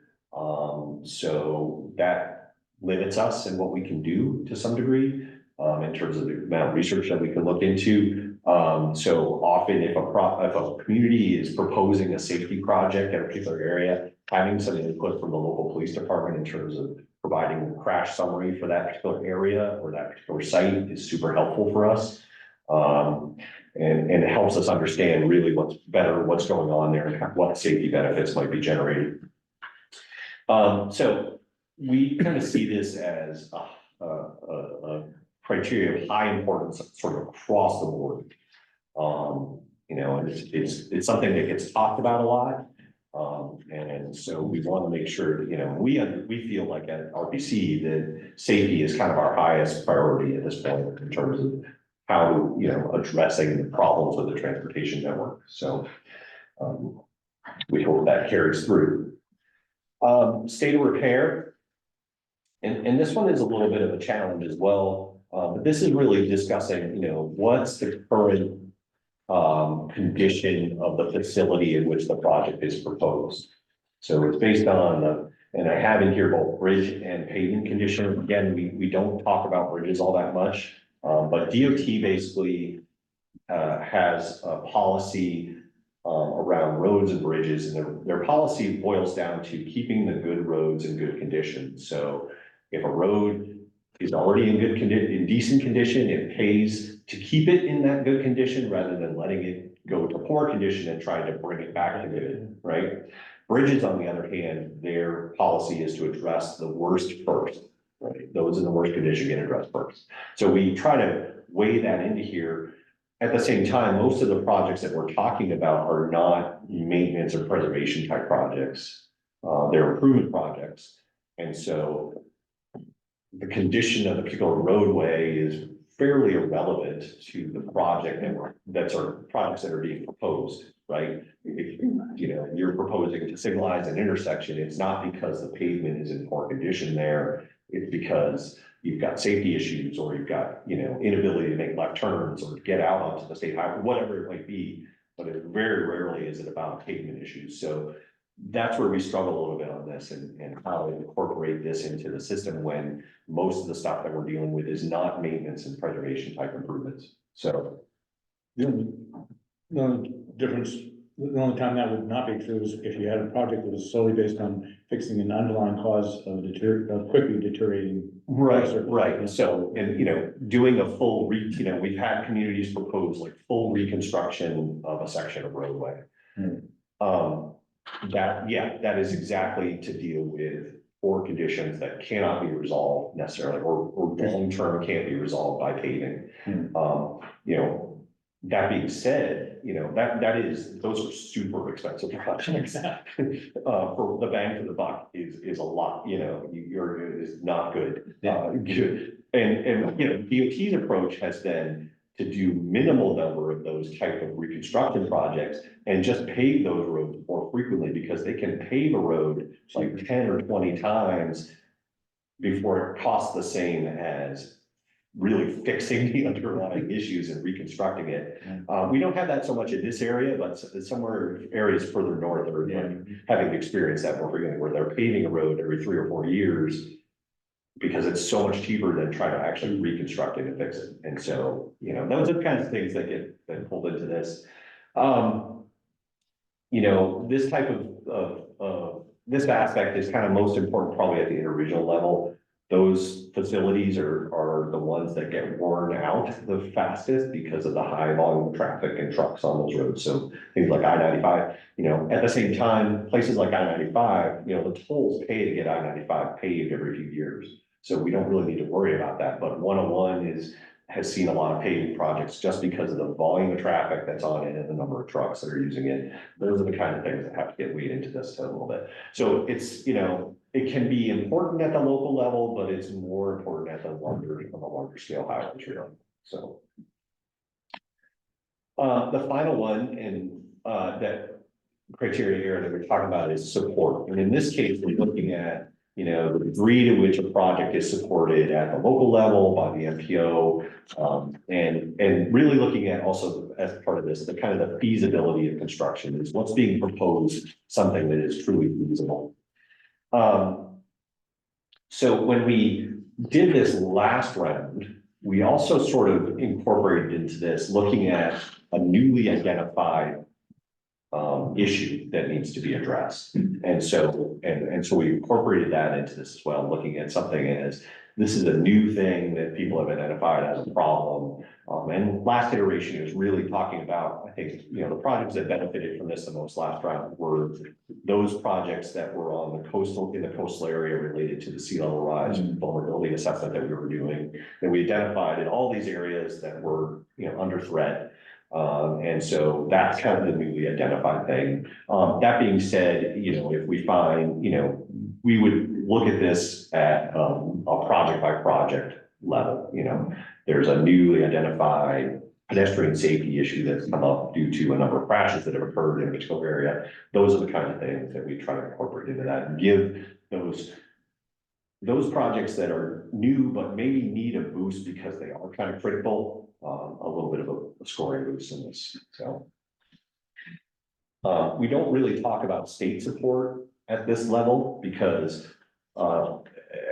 So that limits us in what we can do to some degree in terms of the amount of research that we can look into. So often if a community is proposing a safety project in a particular area, having some input from the local police department in terms of providing a crash summary for that particular area or that particular site is super helpful for us. And it helps us understand really what's going on there and what safety benefits might be generated. So we kind of see this as a criteria of high importance sort of across the board. And it's something that gets talked about a lot. And so we want to make sure that, we feel like at RPC that safety is kind of our highest priority at this point in terms of how, addressing the problems with the transportation network. So we hope that carries through. State of repair. And this one is a little bit of a challenge as well. But this is really discussing, what's the current condition of the facility in which the project is proposed. So it's based on the, and I have in here both bridge and pavement condition. Again, we don't talk about bridges all that much, but DOT basically has a policy around roads and bridges, and their policy boils down to keeping the good roads in good condition. So if a road is already in good condition, in decent condition, it pays to keep it in that good condition rather than letting it go to poor condition and trying to bring it back to good, right? Bridges, on the other hand, their policy is to address the worst first, right? Those in the worst condition get addressed first. So we try to weigh that into here. At the same time, most of the projects that we're talking about are not maintenance or preservation type projects. They're improvement projects. And so the condition of the particular roadway is fairly irrelevant to the project that's our projects that are being proposed, right? If you're proposing to signalize an intersection, it's not because the pavement is in poor condition there. It's because you've got safety issues, or you've got, inability to make left turns or get out onto the state highway, whatever it might be. But it very rarely is it about pavement issues. So that's where we struggle a little bit on this, and how to incorporate this into the system when most of the stuff that we're dealing with is not maintenance and preservation type improvements. So The only difference, the only time that would not be true is if you had a project that was solely based on fixing an underlying cause of quickly deteriorating. Right. So, and doing a full we've had communities propose like full reconstruction of a section of roadway. That is exactly to deal with poor conditions that cannot be resolved necessarily, or long-term can't be resolved by paving. That being said, those are super expensive projects. For the bang for the buck is a lot, is not good. Good. And DOT's approach has been to do minimal number of those type of reconstruction projects and just pave those roads more frequently, because they can pave a road like 10 or 20 times before it costs the same as really fixing the underlying issues and reconstructing it. We don't have that so much in this area, but somewhere areas further north are having experienced that more frequently, where they're paving a road every 3 or 4 years because it's so much cheaper than trying to actually reconstruct it and fix it. And so, those are the kinds of things that get pulled into this. This type of this aspect is kind of most important probably at the interregional level. Those facilities are the ones that get worn out the fastest because of the high volume of traffic and trucks on those roads. So things like I-95, at the same time, places like I-95, the tolls pay to get I-95 paved every few years. So we don't really need to worry about that. But 101 has seen a lot of paving projects just because of the volume of traffic that's on it and the number of trucks that are using it. Those are the kind of things that have to get weighed into this a little bit. So it's, it can be important at the local level, but it's more important at the larger scale highways, really. So the final one, and that criteria here that we're talking about is support. And in this case, we're looking at the degree to which a project is supported at the local level by the MPO, and really looking at also as part of this, the kind of the feasibility of construction is what's being proposed, something that is truly feasible. So when we did this last round, we also sort of incorporated into this, looking at a newly identified issue that needs to be addressed. And so we incorporated that into this as well, looking at something as this is a new thing that people have identified as a problem. And last iteration is really talking about, I think, the projects that benefited from this the most last round were those projects that were on the coastal area related to the sea level rise and vulnerability assessment that we were doing. And we identified in all these areas that were, under threat. And so that's kind of the newly identified thing. That being said, if we find, we would look at this at a project by project level. There's a newly identified pedestrian safety issue that's come up due to a number of crashes that have occurred in a particular area. Those are the kind of things that we try to incorporate into that and give those projects that are new but maybe need a boost because they are kind of critical, a little bit of scoring boost in this, so. We don't really talk about state support at this level because,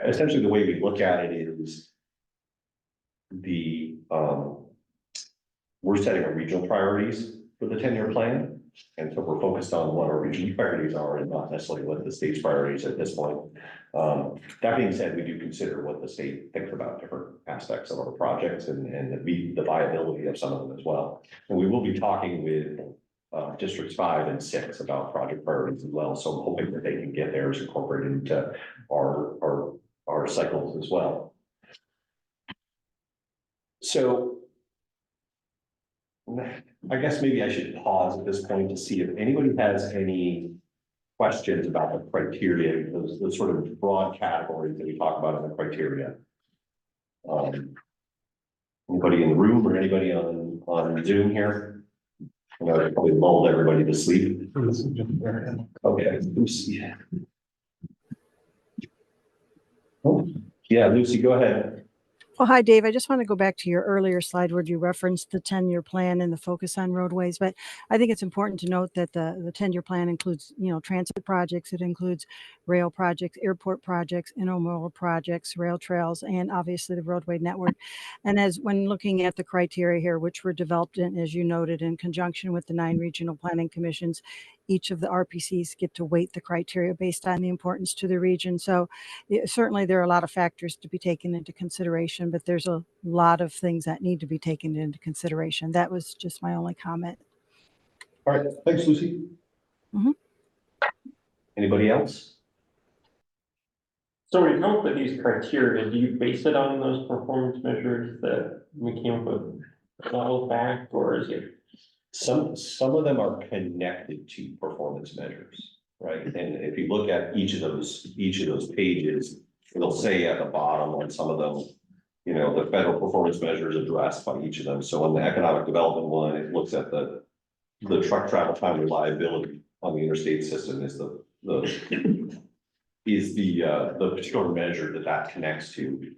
essentially the way we look at it is we're setting our regional priorities for the 10-year plan. And so we're focused on what our regional priorities are and not necessarily what the state's priorities at this point. That being said, we do consider what the state thinks about different aspects of our projects and the viability of some of them as well. And we will be talking with districts 5 and 6 about project priorities as well. So I'm hoping that they can get theirs incorporated into our cycles as well. So I guess maybe I should pause at this point to see if anybody has any questions about the criteria, those sort of broad categories that we talk about in the criteria. Anybody in the room or anybody on Zoom here? I know I probably lulled everybody to sleep. Okay, Lucy. Oh, yeah, Lucy, go ahead. Well, hi, Dave. I just want to go back to your earlier slide where you referenced the 10-year plan and the focus on roadways. But I think it's important to note that the 10-year plan includes, transit projects. It includes rail projects, airport projects, intermodal projects, rail trails, and obviously the roadway network. And when looking at the criteria here, which were developed, as you noted, in conjunction with the 9 regional planning commissions, each of the RPCs get to weight the criteria based on the importance to the region. So certainly there are a lot of factors to be taken into consideration, but there's a lot of things that need to be taken into consideration. That was just my only comment. All right, thanks, Lucy. Anybody else? So when you come up with these criteria, do you base it on those performance measures that we came up with a while back, or is it? Some of them are connected to performance measures, right? And if you look at each of those pages, it'll say at the bottom on some of them, the federal performance measures addressed by each of them. So on the economic development one, it looks at the truck travel time reliability on the interstate system is the particular measure that connects to.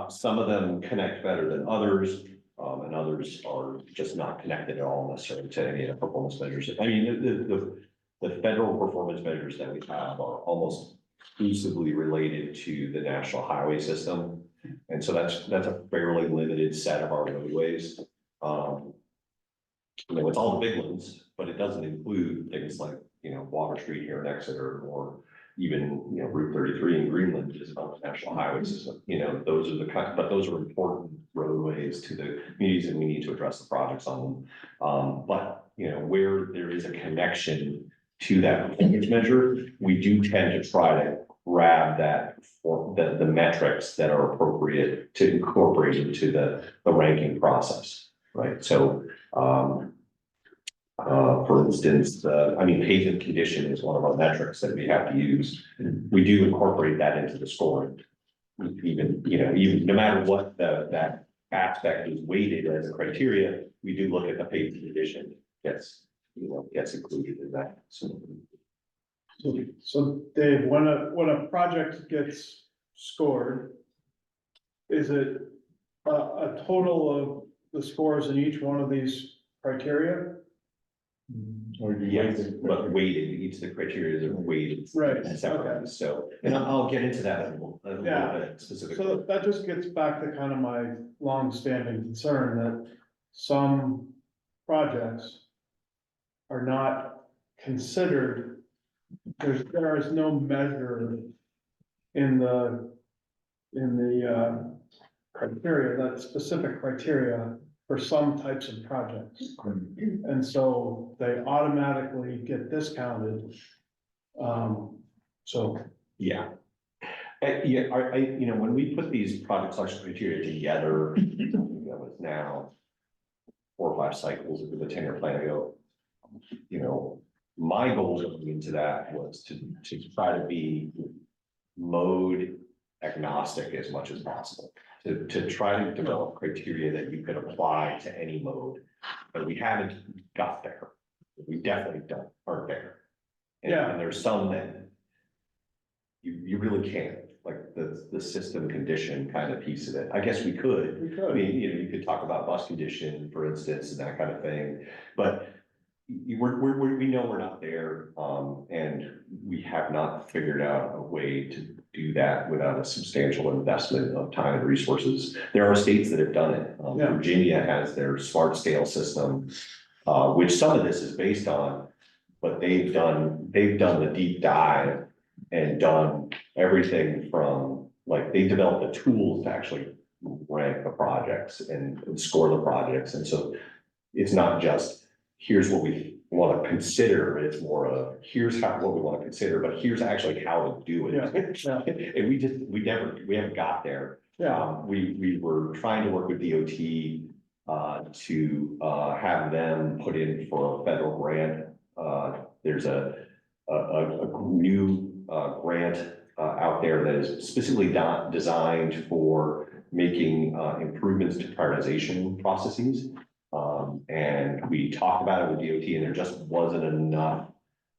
Some of them connect better than others. And others are just not connected at all necessarily to any of the performance measures. I mean, the federal performance measures that we have are almost exclusively related to the national highway system. And so that's a fairly limited set of our roadways. It's all the big ones, but it doesn't include things like, Water Street here in Exeter, or even, Route 33 in Greenland is on the national highway system. Those are but those are important roadways to the communities, and we need to address the projects on them. But, where there is a connection to that performance measure, we do tend to try to grab that for the metrics that are appropriate to incorporate into the ranking process, right? So, for instance, pavement condition is one of our metrics that we have to use. We do incorporate that into the scoring. Even no matter what that aspect is weighted as a criteria, we do look at the pavement condition gets included in that. So Dave, when a project gets scored, is it a total of the scores in each one of these criteria? Yes, but weighted, each of the criteria are weighted. Right. Separately. Okay. So, and I'll get into that a little bit specifically. So that just gets back to kind of my long-standing concern that some projects are not considered. There is no measure in the criteria, that specific criteria for some types of projects. And so they automatically get discounted. Yeah. When we put these project selection criteria together, that was now 4 or 5 cycles of the 10-year plan ago. My goal going into that was to try to be mode agnostic as much as possible. To try to develop criteria that you could apply to any mode, but we haven't got there. We definitely aren't there. And there's some that you really can't. like the system condition kind of piece of it. I guess we could. We I could. mean, you know, you could talk about bus condition, for instance, and that kind of thing, but we know we're not there, and we have not figured out a way to do that without a substantial investment of time and resources. There are states that have done it. Yeah. Virginia has their smart scale system, which some of this is based on, but they've done the deep dive and done everything from, like, they developed the tools to actually rank the projects and score the projects. And so it's not just, here's what we want to consider, it's more of, here's what we want to consider, but here's actually how to do it. Yeah, And we haven't got there. Yeah. We were trying to work with DOT to have them put in for a federal grant. There's a new grant out there that is specifically designed for making improvements to prioritization processes. And we talked about it with DOT, and there just wasn't enough.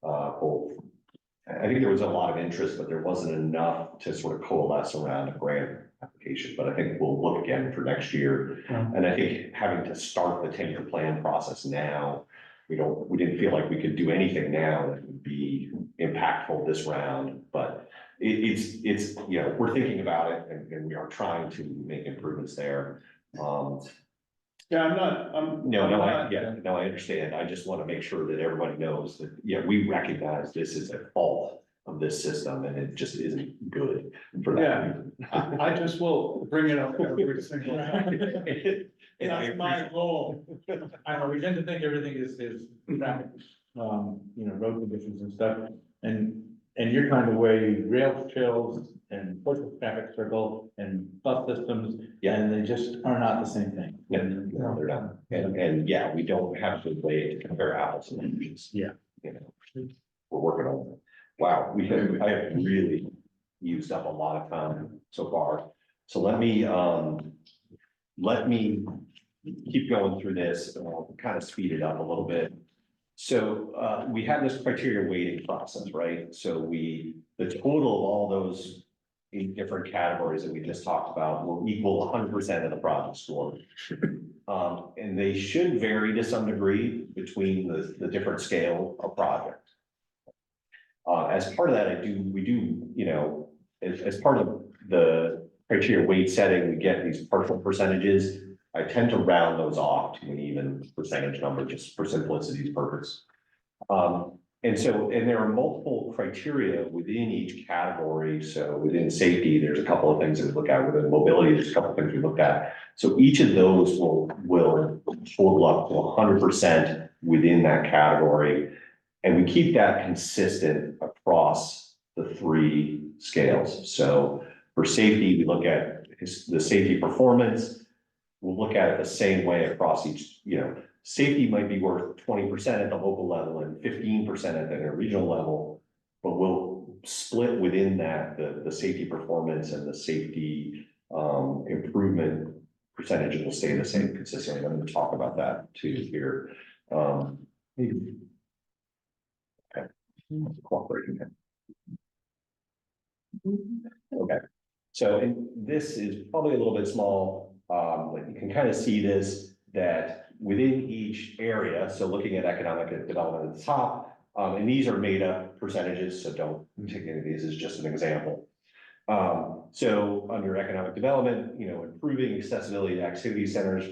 I think there was a lot of interest, but there wasn't enough to sort of coalesce around a grant application. But I think we'll look again for next year. Yeah. And I think having to start the 10-year plan process now, we didn't feel like we could do anything now that would be impactful this round. But it's you know, we're thinking about it, and we are trying to make improvements there. Yeah, I understand. I just want to make sure that everybody knows that, yeah, we recognize this is a fault of this system, and it just isn't good for that. Yeah, I just will bring it up every single time. That's my goal. I know, we tend to think everything is traffic, road conditions and stuff, and you're trying to weigh rail trails and portable traffic circle and bus systems, and they just are not the same thing. No, they're not. And yeah, we don't have a way to compare apples and oranges. Yeah. You know, we're working on it. Wow, I have really used up a lot of time so far. So let me keep going through this, and I'll kind of speed it up a little bit. So we have this criteria weighting process, right? So the total of all those 8 different categories that we just talked about will equal 100% of the project score. And they should vary to some degree between the different scale of project. As part of that, we do, you know, as part of the criteria weight setting, we get these partial percentages. I tend to round those off to an even percentage number, just for simplicity's purpose. And there are multiple criteria within each category. So within safety, there's a couple of things that we look at. Within mobility, there's a couple of things we look at. So each of those will total up to 100% within that category. And we keep that consistent across the 3 scales. So for safety, we look at the safety performance. We'll look at it the same way across each, you know, safety might be worth 20% at the local level and 15% at the regional level, but we'll split within that, the safety performance and the safety improvement percentages will stay the same consistently. I'm going to talk about that too here. Okay, cooperating. Okay, so this is probably a little bit small. But you can kind of see this, that within each area, so looking at economic development at the top, and these are made up percentages, so don't take any of these as just an example. So under economic development, you know, improving accessibility to activity centers,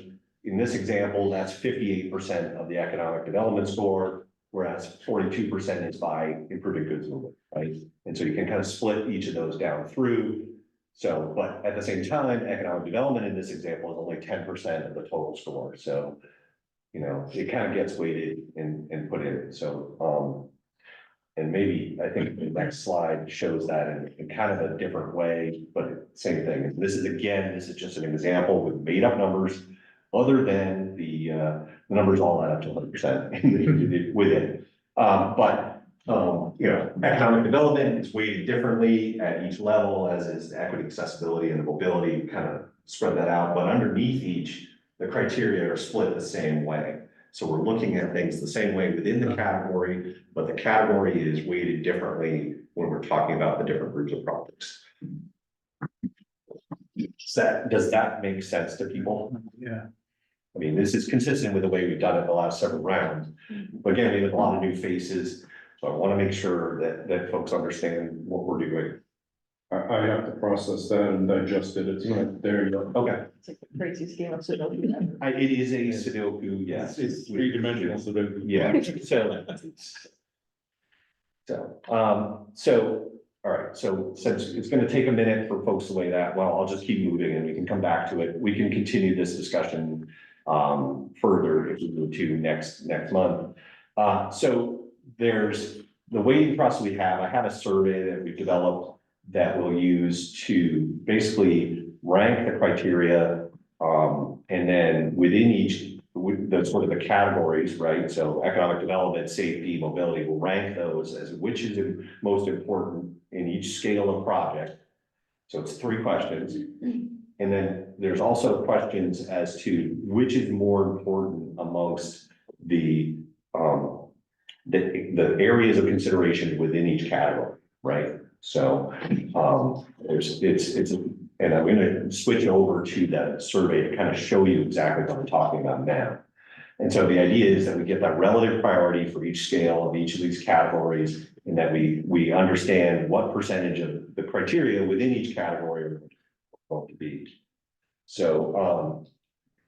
in this example, that's 58% of the economic development score, whereas 42% is by improving goods movement, right? And so you can kind of split each of those down through. So, but at the same time, economic development in this example is only 10% of the total score. So, you know, it kind of gets weighted and put in. So, and maybe I think the next slide shows that in kind of a different way, but same thing. This is just an example with made up numbers, other than the numbers all add up to 100% within. You know, economic development is weighted differently at each level, as is the equity, accessibility, and the mobility. Kind of spread that out, but underneath each, the criteria are split the same way. So we're looking at things the same way within the category, but the category is weighted differently when we're talking about the different groups of projects. does that make sense to people? Yeah. I mean, this is consistent with the way we've done it the last several rounds. But again, we have a lot of new faces, so I want to make sure that folks understand what we're doing. I have to process that and digest it. It's not there yet. Okay. It's like the craziest game of Sudoku ever. It is a Sudoku, yes. It's three-dimensional Sudoku. Yeah, so, all right, so since it's gonna take a minute for folks to weigh that, well, I'll just keep moving and we can come back to it. We can continue this discussion further if we move to next month. So there's the weighting process we have. I have a survey that we've developed that we'll use to basically rank the criteria, and then within each, with the sort of the categories, right? So economic development, safety, mobility, we'll rank those as which is the most important in each scale of project. So it's 3 questions. And then there's also questions as to which is more important amongst the areas of consideration within each category, right? So and I'm gonna switch over to that survey to kind of show you exactly what I'm talking about now. And so the idea is that we get that relative priority for each scale of each of these categories, and that we understand what percentage of the criteria within each category are going to be. So,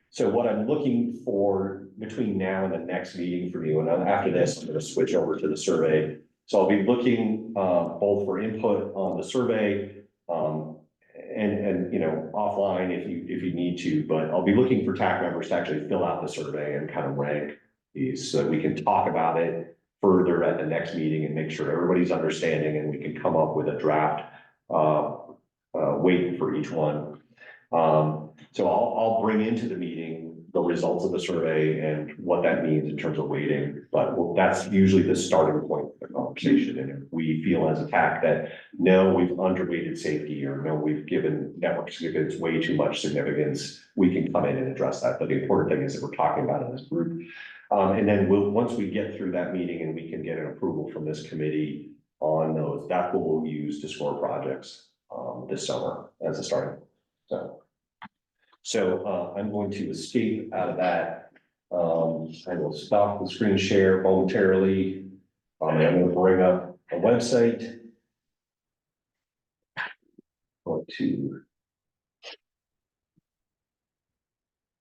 so what I'm looking for between now and the next meeting for you, and after this, I'm gonna switch over to the survey. So I'll be looking both for input on the survey, and you know, offline if you need to, but I'll be looking for TAC members to actually fill out the survey and kind of rank these so that we can talk about it further at the next meeting and make sure everybody's understanding and we can come up with a draft weight for each one. So I'll bring into the meeting the results of the survey and what that means in terms of weighting, but that's usually the starting point of the conversation. And if we feel as a TAC that no, we've underweighted safety, or no, we've given network significance way too much significance, we can come in and address that. But the important thing is that we're talking about it as a group. And then once we get through that meeting and we can get an approval from this committee on those, that's what we'll use to score projects this summer as a starting point. So I'm going to escape out of that. I will stop the screen share momentarily. I'm going to bring up a website. Going to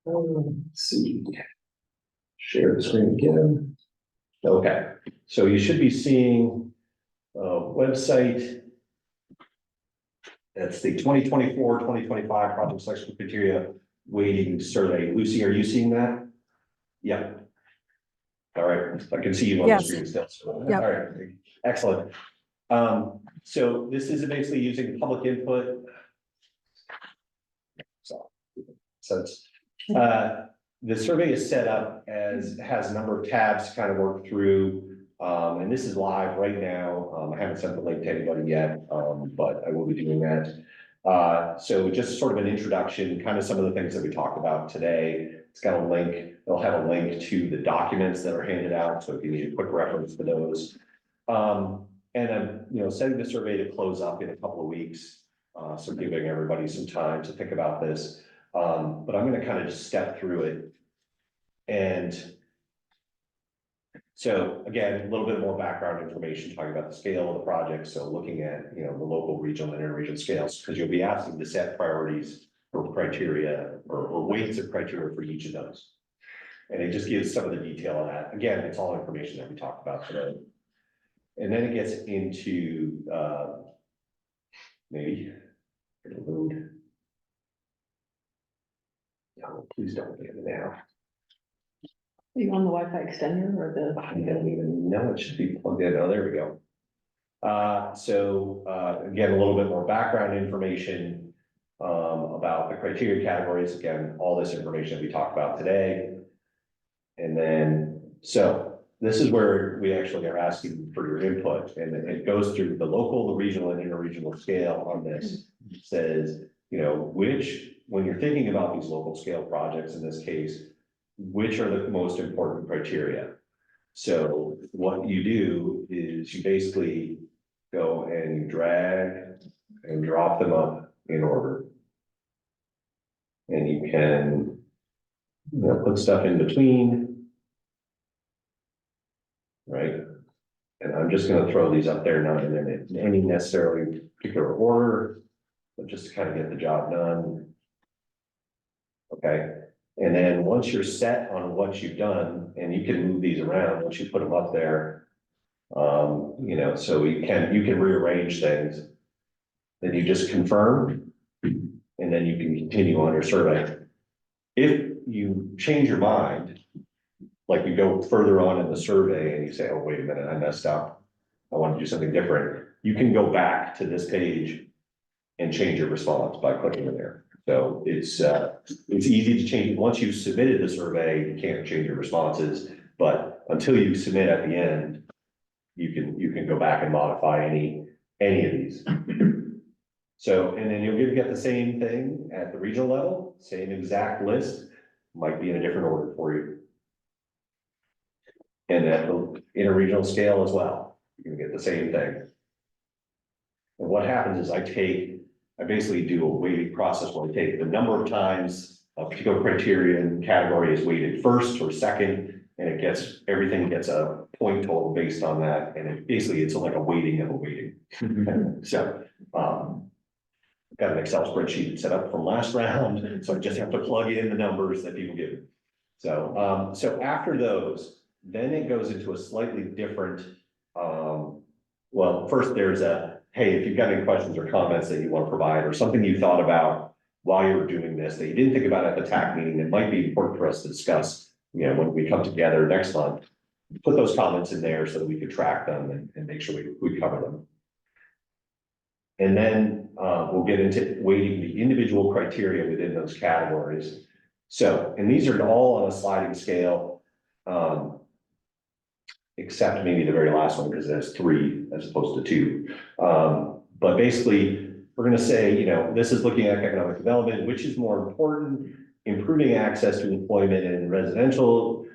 let's see, share the screen again. Okay, so you should be seeing a website. That's the 2024-2025 project selection criteria weighting survey. Lucy, are you seeing that? Yeah. All right, I can see you on the screen still. So, Yep. All right, excellent. So this is basically using public input. So the survey is set up as has a number of tabs to kind of work through. And this is live right now. I haven't sent the link to anybody yet, but I will be doing that. So just sort of an introduction, kind of some of the things that we talked about today. It's got a link, it'll have a link to the documents that are handed out. So if you need a quick reference to those. And I'm, setting the survey to close up in a couple of weeks. So giving everybody some time to think about this. But I'm going to kind of just step through it. And so again, a little bit more background information, talking about the scale of the project. So looking at, the local, regional, and interregional scales, because you'll be asking to set priorities or criteria or weights of criteria for each of those. And it just gives some of the detail of that. Again, it's all information that we talked about today. And then it gets into maybe load. No, please don't get it now. Are you on the Wi-Fi extender or the? I don't even know, it should be plugged in. Oh, there we go. So again, a little bit more background information about the criteria categories. Again, all this information we talked about today. And then, so this is where we actually are asking for your input, and it goes through the local, the regional, and interregional scale on this. It says, when you're thinking about these local scale projects, in this case, which are the most important criteria? So what you do is you basically go and you drag and drop them up in order. And you can, put stuff in between. Right? And I'm just gonna throw these up there, not in any necessarily particular order, but just to kind of get the job done. Okay, and then once you're set on what you've done, and you can move these around, once you put them up there. So you can rearrange things. Then you just confirm, and then you can continue on your survey. If you change your mind, like you go further on in the survey and you say, oh, wait a minute, I messed up. I want to do something different. You can go back to this page and change your response by clicking in there. So it's easy to change. Once you've submitted the survey, you can't change your responses, but until you submit at the end, you can go back and modify any of these. So, and then you'll get the same thing at the regional level, same exact list, might be in a different order for you. And at the interregional scale as well, you can get the same thing. And what happens is I basically do a weighting process where I take the number of times a particular criterion category is weighted first or second, and everything gets a point total based on that. And it's like a weighting of a weighting. So, got an Excel spreadsheet set up from last round, so I just have to plug in the numbers that people give. So, so after those, then it goes into a slightly different, well, first there's hey, if you've got any questions or comments that you want to provide, or something you thought about while you were doing this that you didn't think about at the TAC meeting, that might be important for us to discuss, when we come together next month, put those comments in there so that we could track them and make sure we cover them. And then we'll get into weighting the individual criteria within those categories. So, and these are all on a sliding scale, except maybe the very last one, because there's 3 as opposed to 2. But basically, we're going to say, this is looking at economic development, which is more important, improving access to employment in residential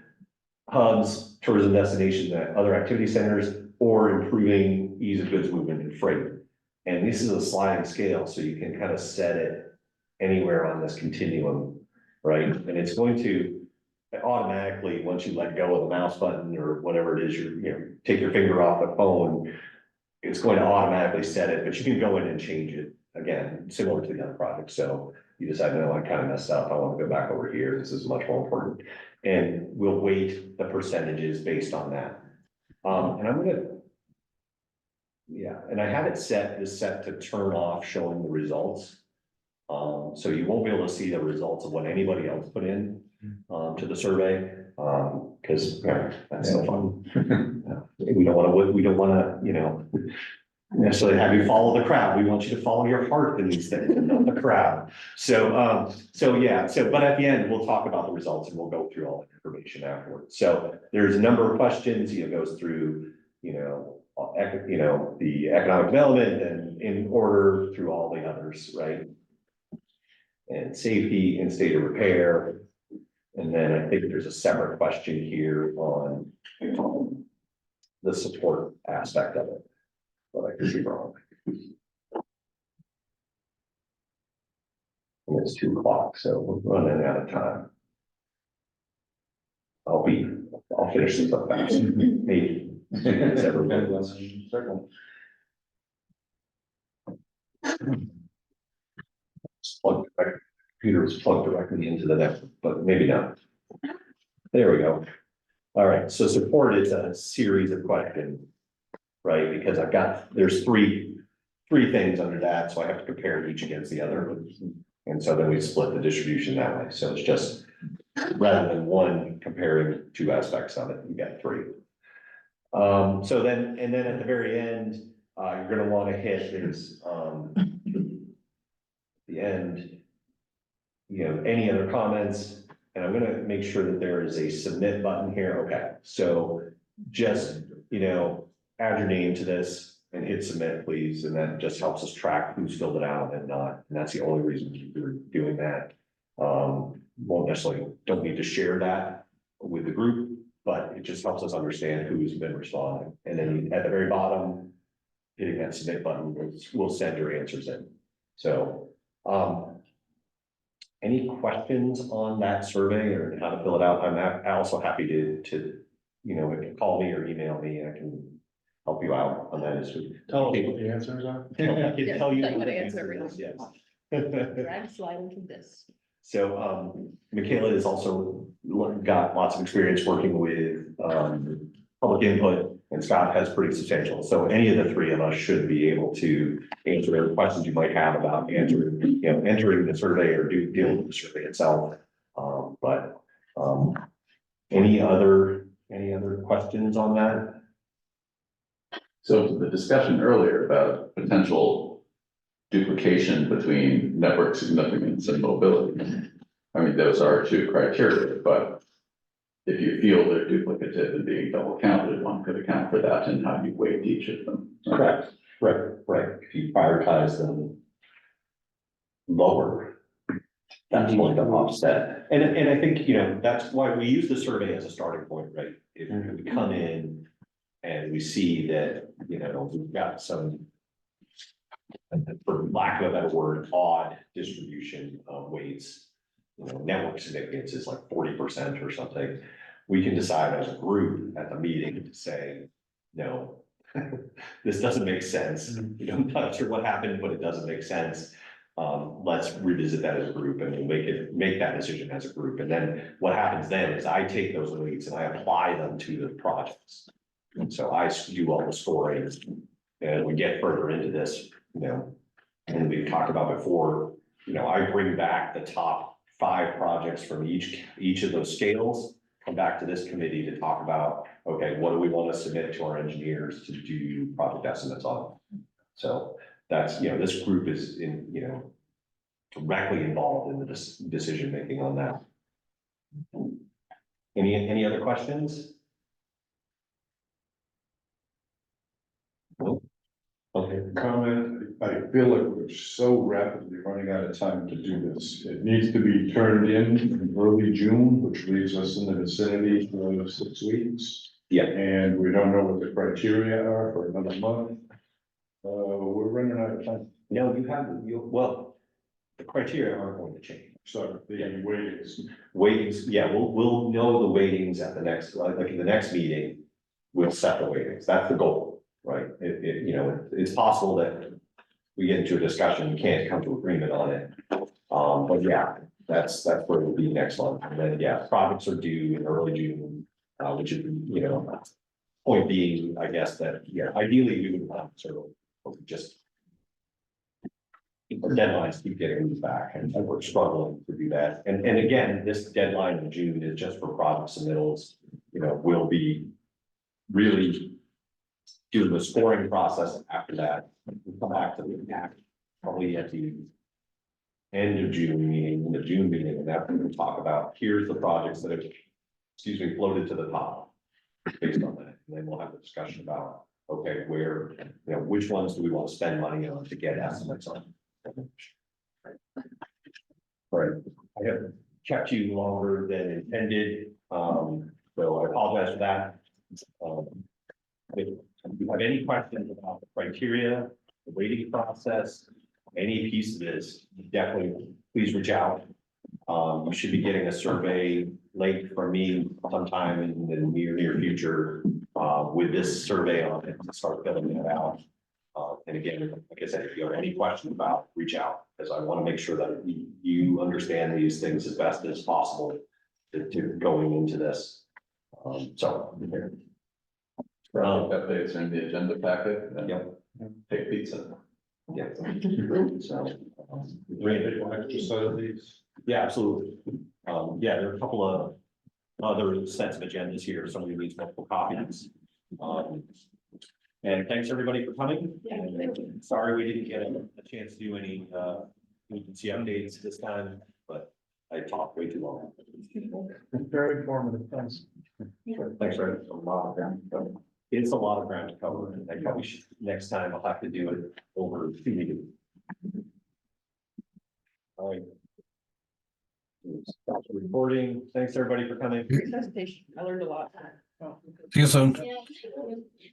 hubs, tourism destinations, and other activity centers, or improving ease of goods movement and freight. And this is a sliding scale, so you can kind of set it anywhere on this continuum, right? And it's going to automatically, once you let go of the mouse button or whatever it is, take your finger off the phone, it's going to automatically set it, but you can go in and change it again, similar to the other project. So you decide, no, I kind of messed up. I want to go back over here. This is much more important. And we'll weight the percentages based on that. And I'm going to, and I have it set to turn off showing the results. So you won't be able to see the results of what anybody else put in to the survey, because that's so fun. We don't want to, necessarily have you follow the crowd. We want you to follow your heart in these things, and not the crowd. So, but at the end, we'll talk about the results and we'll go through all the information afterwards. So there's a number of questions, goes through, the economic development and in order through all the others, right? And safety and state of repair. And then I think there's a separate question here on the support aspect of it, but I could be wrong. And it's 2 o'clock, so we're running out of time. I'll finish this up fast, maybe. Everybody wants to circle. Computer is plugged directly into the network, but maybe not. There we go. All right, so support is a series of questions, right? Because there's three things under that, so I have to compare each against the other. And so then we split the distribution that way. So it's just, rather than one comparing 2 aspects of it, you got 3. So then, and then at the very end, you're going to want to hit is the end, any other comments, and I'm going to make sure that there is a submit button here. Okay, so just, add your name to this and hit submit, please. And that just helps us track who's filled it out and not. And that's the only reason we're doing that. Won't necessarily, don't need to share that with the group, but it just helps us understand who's been responding. And then at the very bottom, hitting that submit button will send your answers in. So, Any questions on that survey or how to fill it out? I'm also happy to, you know, if you call me or email me, I can help you out on that issue. Tell us what the answers are. I can tell you Yeah, what the answer answer everything. is, yes. Drag slide into this. So, Michaela has also got lots of experience working with, public input, and Scott has pretty substantial. So any of the three of us should be able to answer any questions you might have about entering the survey or dealing with the survey itself. Any other questions on that? So the discussion earlier about potential duplication between network significance and mobility. I mean, those are two criteria, but if you feel they're duplicative and being double counted, one could account for that and how you weight each of them. Correct, right. If you prioritize them lower, that's going to offset. And I think, you know, that's why we use the survey as a starting point, right? If we come in and we see that, you know, we've got some, for lack of a better word, odd distribution of weights, you know, network significance is like 40% or something. We can decide as a group at the meeting to say, no, this doesn't make sense. You know, I'm not sure what happened, but it doesn't make sense. Let's revisit that as a group and we'll make that decision as a group. And then what happens then is I take those weights and I apply them to the projects. And so I do all the scoring, and we get further into this, you know, and we've talked about before, you know, I bring back the top 5 projects from each of those scales, come back to this committee to talk about, okay, what do we want to submit to our engineers to do project estimates on? So that's, you know, this group is in, you know, directly involved in the decision making on that. Any other questions? Nope. Okay. Comment, I feel like we're so rapidly running out of time to do this. It needs to be turned in early June, which leaves us in the vicinity of 6 weeks. Yeah. And we don't know what the criteria are for another month. We're running out of time. No, well, the criteria aren't going to change. So the Weightings, yeah, we'll know the weightings at the next, like in the next meeting, we'll set the weightings. That's the goal, right? You know, it's possible that we get into a discussion, we can't come to agreement on it. But yeah, that's where we'll be next month. And then, yeah, projects are due in early June, which is, you know, point being, I guess that, yeah, ideally we would want to just our deadlines keep getting moved back, and we're struggling to do that. And again, this deadline in June is just for project submittals. You know, we'll be really doing the scoring process after that. We'll come back to the impact probably at the end of June meeting, and after we'll talk about here's the projects that have, floated to the top based on that. And then we'll have a discussion about, okay, where, you know, which ones do we want to spend money on to get estimates on? Right, I have kept you longer than intended, so I apologize for that. If you have any questions about the criteria, the weighting process, any piece of this, definitely please reach out. You should be getting a survey link from me sometime in the near future with this survey on it to start filling that out. And again, like I said, if you have any questions about, reach out, because I want to make sure that you understand these things as best as possible to going into this. Updates are in the agenda packet. Yep. Take pizza. Yeah. So, yeah, absolutely. Yeah, there are a couple of other sets of agendas here. Somebody needs multiple copies. And thanks everybody for coming. And sorry we didn't get a chance to do any agency updates this time, but I talked way too long. Very informative, thanks. Thanks, Ray. A lot of ground to cover. It's a lot of ground to cover, and I probably should, next time I'll have to do it over 2 meetings. All right. Stop the recording. Thanks everybody for coming. Presentation. I learned a lot. See you soon. Yeah.